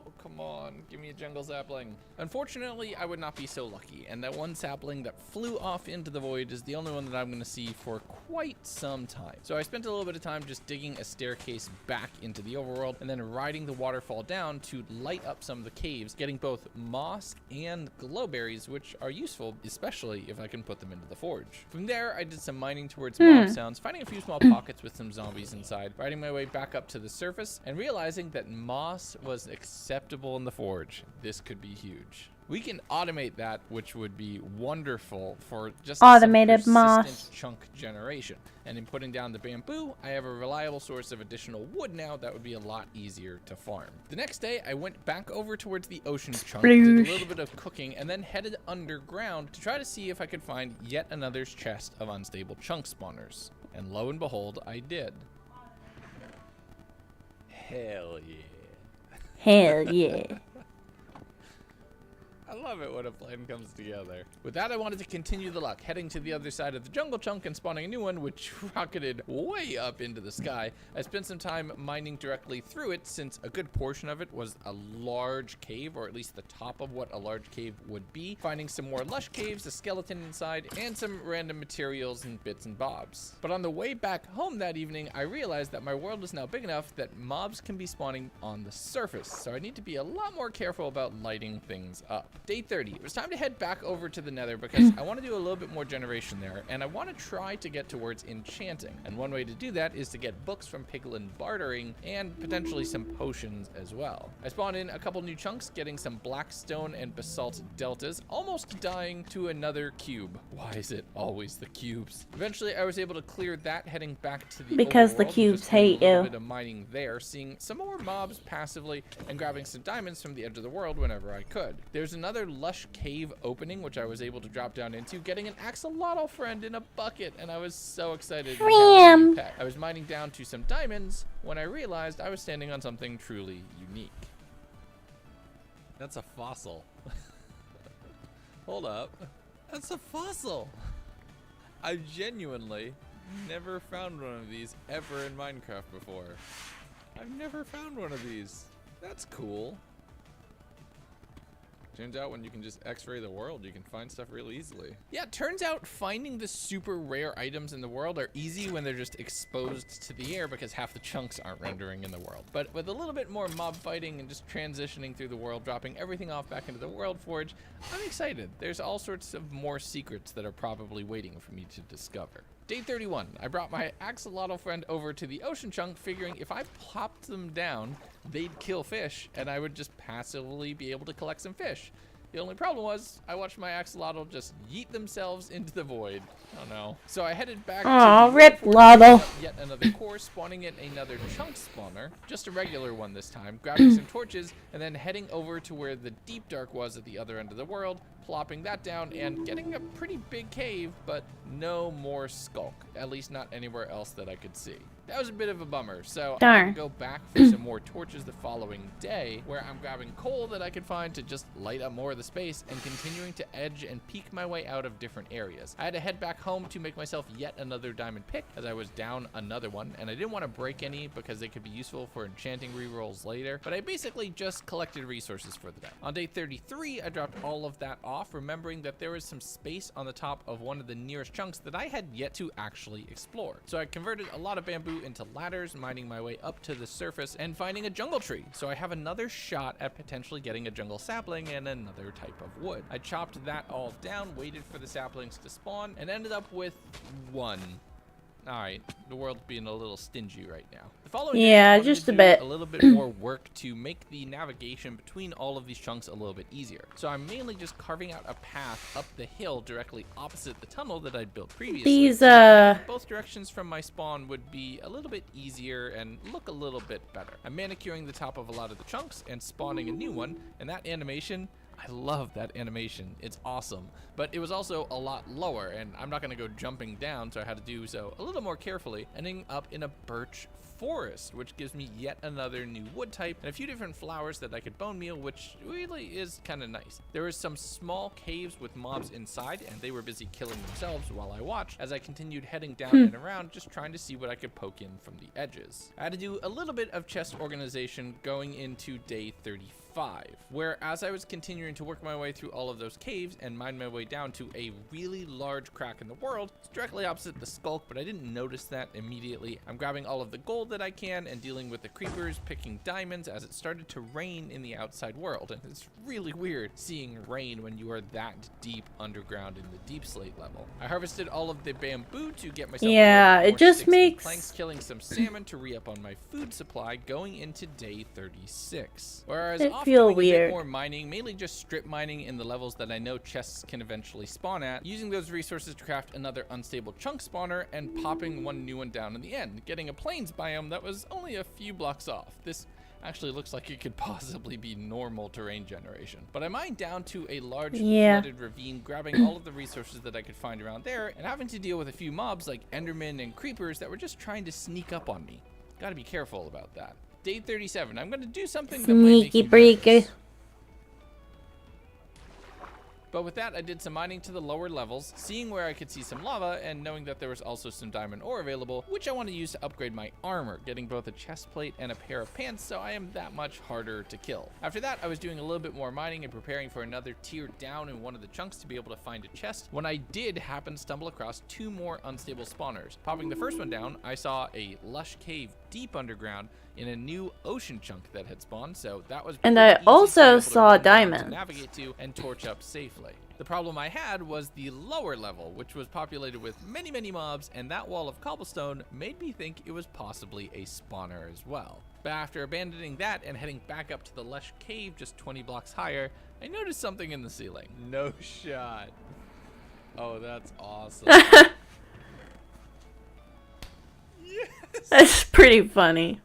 Oh, come on, give me a jungle sapling. Unfortunately, I would not be so lucky, and that one sapling that flew off into the void is the only one that I'm gonna see for quite some time. So I spent a little bit of time just digging a staircase back into the overworld, and then riding the waterfall down to light up some of the caves, getting both moss and glowberries, which are useful, especially if I can put them into the forge. From there, I did some mining towards mob sounds, finding a few small pockets with some zombies inside, riding my way back up to the surface, and realizing that moss was acceptable crucible in the forge. This could be huge. We can automate that, which would be wonderful for just Automated some moss. persistent chunk generation. And in putting down the bamboo, I have a reliable source of additional wood now that would be a lot easier to farm. The next day, I went back over towards the ocean chunk, did a little bit of cooking, and then headed underground to try to see if I could find yet another chest of unstable chunk spawners. And lo and behold, I did. Hell yeah. Hell yeah. I love it when a plan comes together. With that, I wanted to continue the luck, heading to the other side of the jungle chunk and spawning a new one, which rocketed way up into the sky. I spent some time mining directly through it, since a good portion of it was a large cave, or at least the top of what a large cave would be, finding some more lush caves, a skeleton inside, and some random materials and bits and bobs. But on the way back home that evening, I realized that my world is now big enough that mobs can be spawning on the surface, so I need to be a lot more careful about lighting things up. Day 30. It was time to head back over to the Nether because I want to do a little bit more generation there, and I want to try to get towards enchanting. And one way to do that is to get books from Piglin bartering and potentially some potions as well. I spawned in a couple new chunks, getting some blackstone and basalt deltas, almost dying to another cube. Why is it always the cubes? Eventually, I was able to clear that, heading back to the Because the overworld, cubes just doing hate a little you. bit of mining there, seeing some more mobs passively, and grabbing some diamonds from the edge of the world whenever I could. There's another lush cave opening, which I was able to drop down into, getting an axolotl friend in a bucket, and I was so excited to have a new pet. I was mining down to some diamonds when I realized I was standing on something truly unique. That's a fossil. Hold up. That's a fossil. I genuinely never found one of these ever in Minecraft before. I've never found one of these. That's cool. Turns out when you can just x-ray the world, you can find stuff real easily. Yeah, it turns out finding the super rare items in the world are easy when they're just exposed to the air because half the chunks aren't rendering in the world. But with a little bit more mob fighting and just transitioning through the world, dropping everything off back into the world forge, I'm excited. There's all sorts of more secrets that are probably waiting for me to discover. Day 31, I brought my axolotl friend over to the ocean chunk, figuring if I plopped them down, they'd kill fish, and I would just passively be able to collect some fish. The only problem was, I watched my axolotl just yeet themselves into the void. Oh no. So I headed back Aw, to the rip forge, Lotto. picking up yet another core, spawning in another chunk spawner, just a regular one this time, grabbing some torches, and then heading over to where the deep dark was at the other end of the world, plopping that down and getting a pretty big cave, but no more skulk, at least not anywhere else that I could see. That was a bit of a bummer, so I'm Darn. gonna go back for some more torches the following day, where I'm grabbing coal that I could find to just light up more of the space and continuing to edge and peek my way out of different areas. I had to head back home to make myself yet another diamond pick, as I was down another one, and I didn't want to break any because they could be useful for enchanting rerolls later, but I basically just collected resources for the day. On day 33, I dropped all of that off, remembering that there was some space on the top of one of the nearest chunks that I had yet to actually explore. So I converted a lot of bamboo into ladders, mining my way up to the surface and finding a jungle tree. So I have another shot at potentially getting a jungle sapling and another type of wood. I chopped that all down, waited for the saplings to spawn, and ended up with one. Alright, the world's being a little stingy right now. The following day, Yeah, I wanted just to a do bit. a little bit more work to make the navigation between all of these chunks a little bit easier. So I'm mainly just carving out a path up the hill directly opposite the tunnel that I'd built previously. These, Both directions from my spawn would be a little bit easier and look a little bit better. I'm manicuring the top of a lot of the chunks and spawning a new one, and that animation, I love that animation. It's awesome. But it was also a lot lower, and I'm not going to go jumping down, so I had to do so a little more carefully, ending up in a birch forest, which gives me yet another new wood type and a few different flowers that I could bone meal, which really is kind of nice. There was some small caves with mobs inside, and they were busy killing themselves while I watched as I continued heading down and around, just trying to see what I could poke in from the edges. I had to do a little bit of chest organization going into day 35, where as I was continuing to work my way through all of those caves and mine my way down to a really large crack in the world, it's directly opposite the skulk, but I didn't notice that immediately. I'm grabbing all of the gold that I can and dealing with the creepers, picking diamonds as it started to rain in the outside world, and it's really weird seeing rain when you are that deep underground in the deep slate level. I harvested all of the bamboo to get myself Yeah, it more just sticks and makes- planks, killing some salmon to re-up on my food supply going into day 36. Whereas It off feel doing a bit weird. more mining, mainly just strip mining in the levels that I know chests can eventually spawn at, using those resources to craft another unstable chunk spawner and popping one new one down in the end, getting a plains biome that was only a few blocks off. This actually looks like it could possibly be normal terrain generation. But I mined down to a large flooded ravine, grabbing all of the resources that I could find around there, and having to deal with a few mobs like endermen and creepers that were just trying to sneak up on me. Gotta be careful about that. Day 37, I'm gonna do something that might make Sneaky you breaky. nervous. But with that, I did some mining to the lower levels, seeing where I could see some lava, and knowing that there was also some diamond ore available, which I want to use to upgrade my armor, getting both a chest plate and a pair of pants, so I am that much harder to kill. After that, I was doing a little bit more mining and preparing for another tier down in one of the chunks to be able to find a chest, when I did happen to stumble across two more unstable spawners. Popping the first one down, I saw a lush cave deep underground in a new ocean chunk that had spawned, so that was And pretty I easy to be also able to saw run down to diamonds. navigate to and torch up safely. The problem I had was the lower level, which was populated with many mobs, and that wall of cobblestone made me think it was possibly a spawner as well. But after abandoning that and heading back up to the lush cave just 20 blocks higher, I noticed something in the ceiling. No shot. Oh, that's awesome. That's pretty funny.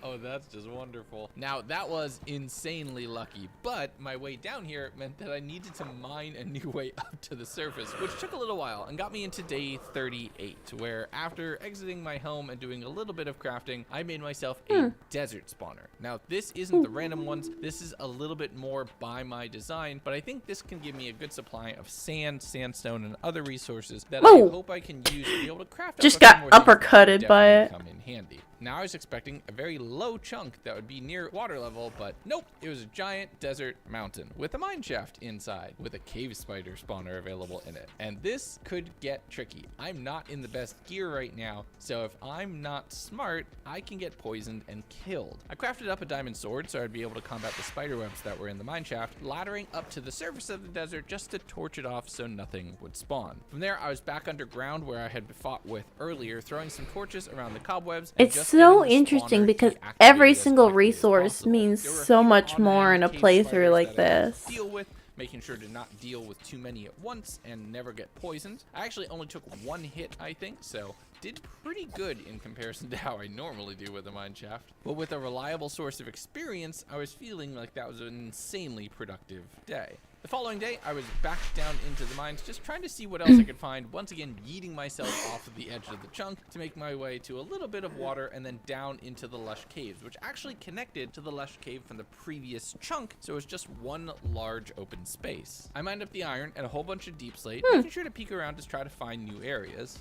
Oh, that's just wonderful. Now, that was insanely lucky, but my way down here meant that I needed to mine a new way up to the surface, which took a little while and got me into day 38, where after exiting my home and doing a little bit of crafting, I made myself a desert spawner. Now, this isn't the random ones. This is a little bit more by my design, but I think this can give me a good supply of sand, sandstone, and other resources that I Whoa. hope I can use to be able to craft Just up a few got more things that uppercutted would by definitely it. come in handy. Now I was expecting a very low chunk that would be near water level, but nope, it was a giant desert mountain with a mine shaft inside with a cave spider spawner available in it. And this could get tricky. I'm not in the best gear right now, so if I'm not smart, I can get poisoned and killed. I crafted up a diamond sword so I'd be able to combat the spider webs that were in the mine shaft, laddering up to the surface of the desert just to torch it off so nothing would spawn. From there, I was back underground where I had fought with earlier, throwing some torches around the cobwebs. And It's just so getting the interesting spawner because deactivated every as single quickly as resource possible. means There were a so few much more on-hand in a cave playthrough spiders like that I had to this. deal with, making sure to not deal with too many at once and never get poisoned. I actually only took one hit, I think, so did pretty good in comparison to how I normally do with a mine shaft. But with a reliable source of experience, I was feeling like that was an insanely productive day. The following day, I was back down into the mines, just trying to see what else I could find, once again yeeting myself off of the edge of the chunk to make my way to a little bit of water and then down into the lush caves, which actually connected to the lush cave from the previous chunk, so it was just one large open space. I mined up the iron and a whole bunch of deep slate, making sure to peek around to try to find new areas.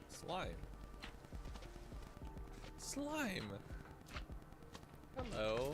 Slime. Slime. Hello.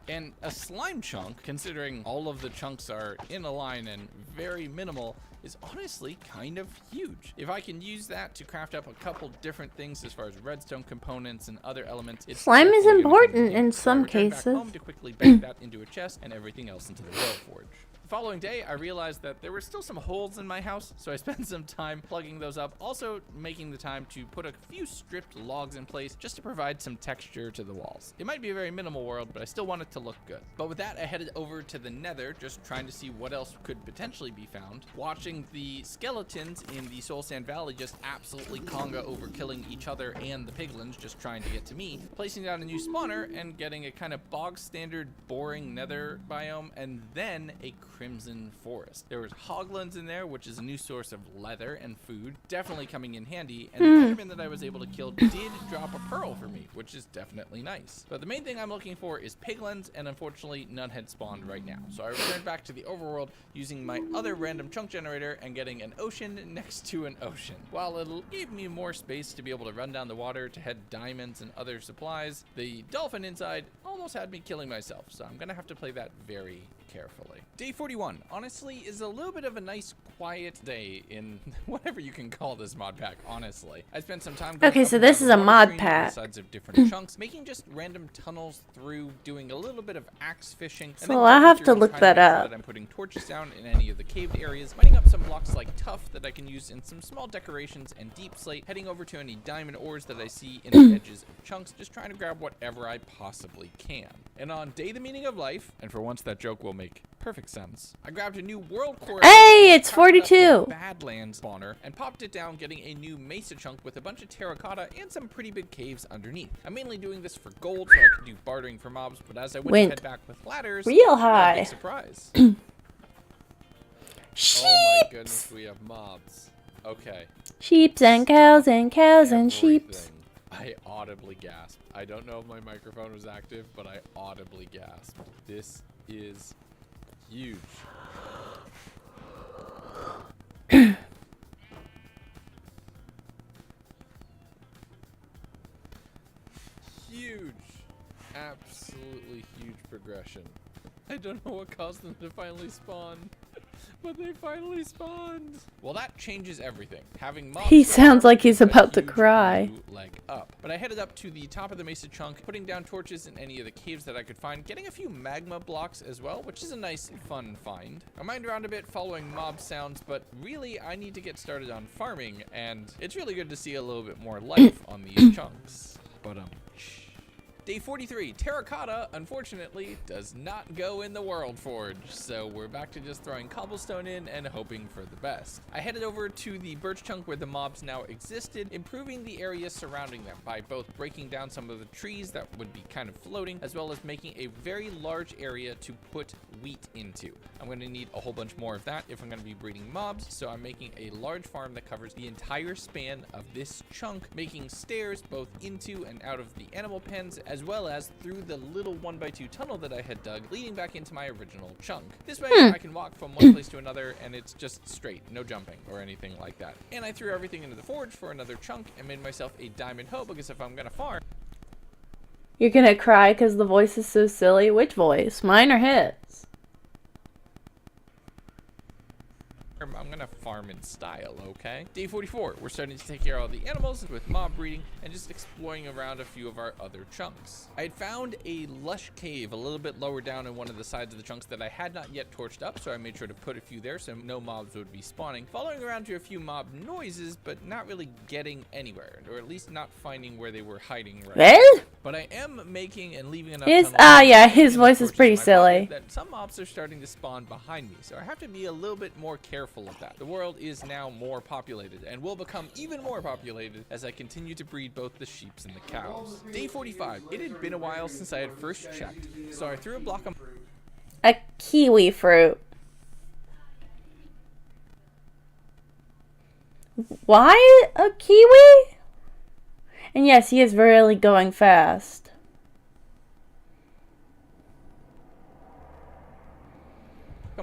And a slime chunk, considering all of the chunks are in a line and very minimal, is honestly kind of huge. If I can use that to craft up a couple different things as far as redstone components and other elements, it's Slime is definitely gonna come important handy. in So I some returned back cases. home to quickly bake that into a chest and everything else into the rail forge. The following day, I realized that there were still some holes in my house, so I spent some time plugging those up, also making the time to put a few stripped logs in place just to provide some texture to the walls. It might be a very minimal world, but I still want it to look good. But with that, I headed over to the nether, just trying to see what else could potentially be found, watching the skeletons in the Soul Sand Valley just absolutely conga over killing each other and the piglins just trying to get to me, placing down a new spawner and getting a kind of bog standard boring nether biome, and then a crimson forest. There was hoglins in there, which is a new source of leather and food, definitely coming in handy, and the enderman that I was able to kill did drop a pearl for me, which is definitely nice. But the main thing I'm looking for is piglins, and unfortunately none had spawned right now. So I returned back to the overworld using my other random chunk generator and getting an ocean next to an ocean. While it'll give me more space to be able to run down the water to head diamonds and other supplies, the dolphin inside almost had me killing myself, so I'm gonna have to play that very carefully. Day 41, honestly, is a little bit of a nice, quiet day in whatever you can call this mod pack, honestly. I spent some time going Okay, up so and this down is the a water mod stream on the pack. sides of different chunks, making just random tunnels through, doing a little bit of axe fishing. And So then I'll going have through to and look trying that make sure up. that I'm putting torches down in any of the caved areas, mining up some blocks like tuff that I can use in some small decorations and deep slate, heading over to any diamond ores that I see in the edges of chunks, just trying to grab whatever I possibly can. And on Day the Meaning of Life, and for once that joke will make perfect sense, I grabbed a new world core. Hey, it's powered up the 42. Badlands spawner and popped it down, getting a new mesa chunk with a bunch of terracotta and some pretty big caves underneath. I'm mainly doing this for gold so I can do bartering for mobs, but as I went to Went head back with ladders, real I got a high. big surprise. Sheep. Oh my goodness, we have mobs. Okay. Sheeps and cows and cows and sheeps. Everything. I audibly gasped. I don't know if my microphone was active, but I audibly gasped. This is huge. Huge. Absolutely huge progression. I don't know what caused them to finally spawn, but they finally spawned. Well, that changes everything. Having mobs He so sounds far like he's is a about to huge cry. new leg up. But I headed up to the top of the mesa chunk, putting down torches in any of the caves that I could find, getting a few magma blocks as well, which is a nice, fun find. I mined around a bit following mob sounds, but really I need to get started on farming, and it's really good to see a little bit more life on these chunks. But Day 43, terracotta, unfortunately, does not go in the World Forge, so we're back to just throwing cobblestone in and hoping for the best. I headed over to the birch chunk where the mobs now existed, improving the area surrounding them by both breaking down some of the trees that would be kind of floating, as well as making a very large area to put wheat into. I'm going to need a whole bunch more of that if I'm going to be breeding mobs, so I'm making a large farm that covers the entire span of this chunk, making stairs both into and out of the animal pens, as well as through the little 1x2 tunnel that I had dug, leading back into my original chunk. This way I can walk from one place to another, and it's just straight, no jumping or anything like that. And I threw everything into the forge for another chunk and made myself a diamond hoe, because if I'm gonna farm, You're gonna cry because the voice is so silly. Which voice? Mine or his? I'm gonna farm in style, okay? Day 44, we're starting to take care of all the animals with mob breeding and just exploring around a few of our other chunks. I had found a lush cave a little bit lower down in one of the sides of the chunks that I had not yet torched up, so I made sure to put a few there so no mobs would be spawning. Following around to a few mob noises, but not really getting anywhere, or at least not finding where they were hiding right now. Well, But I am making and leaving enough His- tunnels yeah, and his voice is torches pretty in my silly. pocket that some mobs are starting to spawn behind me, so I have to be a little bit more careful of that. The world is now more populated and will become even more populated as I continue to breed both the sheep and the cows. Day 45. It had been a while since I had first checked, so I threw a block of a kiwi fruit. Why a kiwi? And yes, he is really going fast.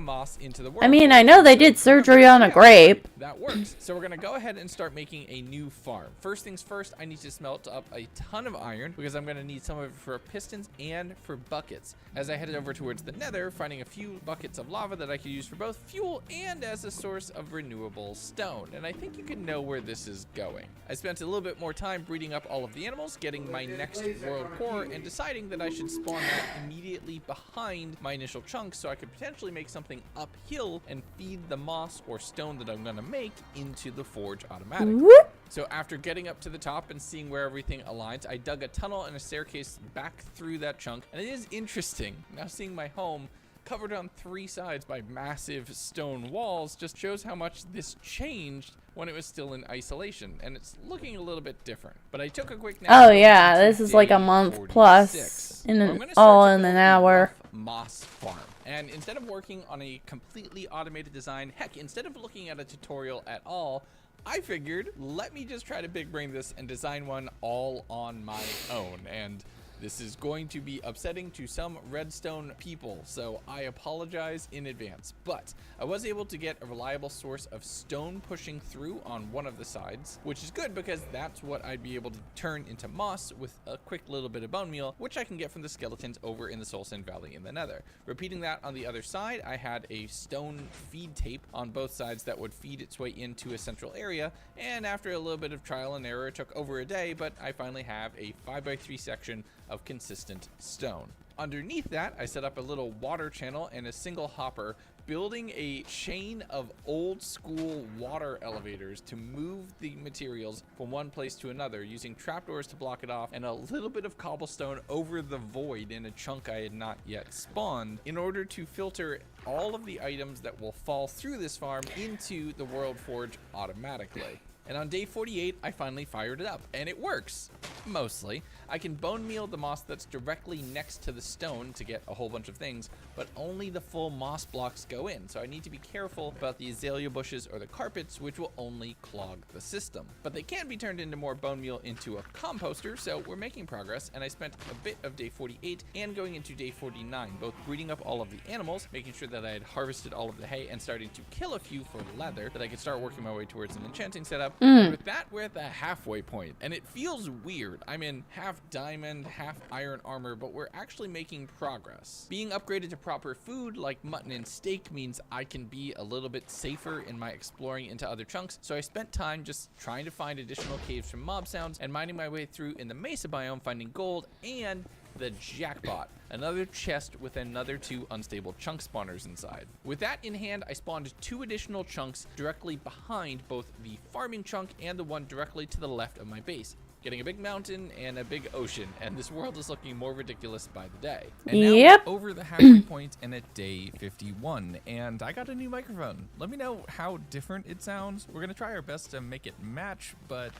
moss into the world. I mean, I know they did surgery on a grape. That works. So we're gonna go ahead and start making a new farm. First things first, I need to smelt up a ton of iron because I'm gonna need some of it for pistons and for buckets. As I headed over towards the nether, finding a few buckets of lava that I could use for both fuel and as a source of renewable stone. And I think you can know where this is going. I spent a little bit more time breeding up all of the animals, getting my next world core, and deciding that I should spawn that immediately behind my initial chunk so I could potentially make something uphill and feed the moss or stone that I'm gonna make into the forge automatically. Whoop. So after getting up to the top and seeing where everything aligns, I dug a tunnel and a staircase back through that chunk. And it is interesting, now seeing my home covered on 3 sides by massive stone walls just shows how much this changed when it was still in isolation, and it's looking a little bit different. But I took a quick nap. Oh yeah, this is like a month plus in all in an hour. Moss farm. And instead of working on a completely automated design, heck, instead of looking at a tutorial at all, I figured, let me just try to big brain this and design one all on my own. And This is going to be upsetting to some redstone people, so I apologize in advance. But I was able to get a reliable source of stone pushing through on one of the sides, which is good because that's what I'd be able to turn into moss with a quick little bit of bone meal, which I can get from the skeletons over in the Soul Sand Valley in the Nether. Repeating that on the other side, I had a stone feed tape on both sides that would feed its way into a central area, and after a little bit of trial and error, it took over a day, but I finally have a 5x3 section of consistent stone. Underneath that, I set up a little water channel and a single hopper, building a chain of old school water elevators to move the materials from one place to another, using trapdoors to block it off and a little bit of cobblestone over the void in a chunk I had not yet spawned, in order to filter all of the items that will fall through this farm into the World Forge automatically. And on day 48, I finally fired it up, and it works. Mostly. I can bone meal the moss that's directly next to the stone to get a whole bunch of things, but only the full moss blocks go in, so I need to be careful about the azalea bushes or the carpets, which will only clog the system. But they can be turned into more bone meal into a composter, so we're making progress, and I spent a bit of day 48 and going into day 49, both breeding up all of the animals, making sure that I had harvested all of the hay, and starting to kill a few for leather, that I could start working my way towards an enchanting setup. And with that, we're at the halfway point, and it feels weird. I'm in half diamond, half iron armor, but we're actually making progress. Being upgraded to proper food like mutton and steak means I can be a little bit safer in my exploring into other chunks, so I spent time just trying to find additional caves from mob sounds and mining my way through in the mesa biome, finding gold and the jackpot, another chest with another 2 unstable chunk spawners inside. With that in hand, I spawned 2 additional chunks directly behind both the farming chunk and the one directly to the left of my base, getting a big mountain and a big ocean, and this world is looking more ridiculous by the day. And now Yep. we're over the halfway point and at day 51, and I got a new microphone. Let me know how different it sounds. We're gonna try our best to make it match, but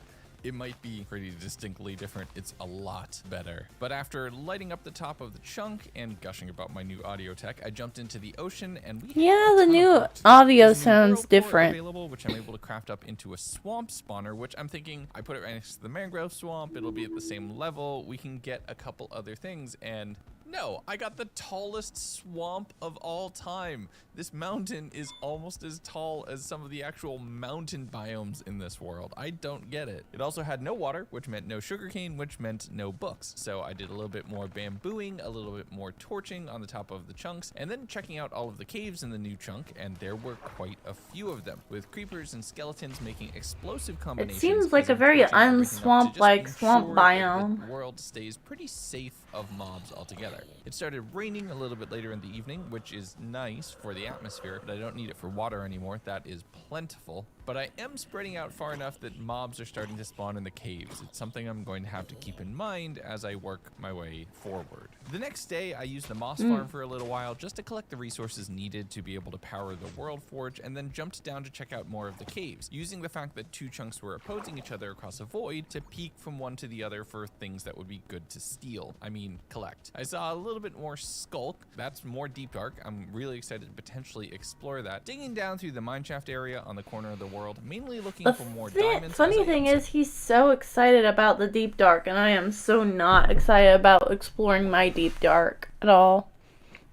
it might be pretty distinctly different. It's a lot better. But after lighting up the top of the chunk and gushing about my new audio tech, I jumped into the ocean, and we Yeah, have a the ton of new work to do. audio There's a new sounds world core different. available, which I'm able to craft up into a swamp spawner, which I'm thinking I put it right next to the mangrove swamp. It'll be at the same level. We can get a couple other things, and no, I got the tallest swamp of all time. This mountain is almost as tall as some of the actual mountain biomes in this world. I don't get it. It also had no water, which meant no sugarcane, which meant no books. So I did a little bit more bambooing, a little bit more torching on the top of the chunks, and then checking out all of the caves in the new chunk, and there were quite a few of them, with creepers and skeletons making explosive combinations. seems like as a I'm very torching everything up to just unswamp-like swamp ensure that biome. the world stays pretty safe of mobs altogether. It started raining a little bit later in the evening, which is nice for the atmosphere, but I don't need it for water anymore. That is plentiful. But I am spreading out far enough that mobs are starting to spawn in the caves. It's something I'm going to have to keep in mind as I work my way forward. The next day, I used the moss farm for a little while just to collect the resources needed to be able to power the World Forge, and then jumped down to check out more of the caves, using the fact that 2 chunks were opposing each other across a void to peek from one to the other for things that would be good to steal. I mean, collect. I saw a little bit more skulk. That's more deep dark. I'm really excited to potentially explore that. Digging down through the mineshaft area on the corner of the world, mainly looking The for more diamonds. funny as I thing am is, he's so excited about the deep dark, and I am so not excited about exploring my deep dark at all.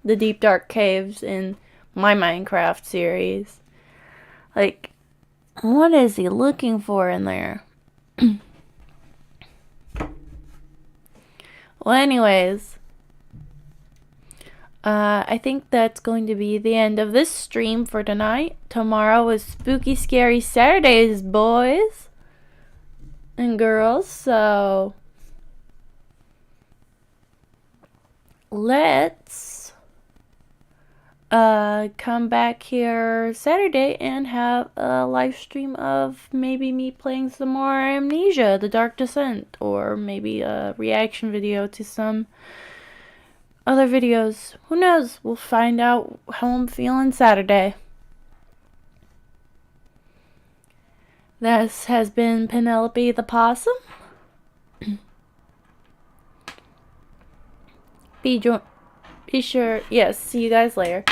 The deep dark caves in my Minecraft series. Like, what is he looking for in there? Well, anyways, I think that's going to be the end of this stream for tonight. Tomorrow is Spooky Scary Saturdays, boys and girls, so let's come back here Saturday and have a live stream of maybe me playing some more Amnesia: The Dark Descent, or maybe a reaction video to some other videos. Who knows? We'll find out how I'm feeling Saturday. This has been Penelope the Possum. Be sure, yes, see you guys later.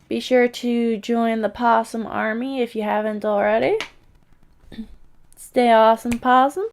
Be sure to join the Possum Army if you haven't already. Stay awesome, Possum.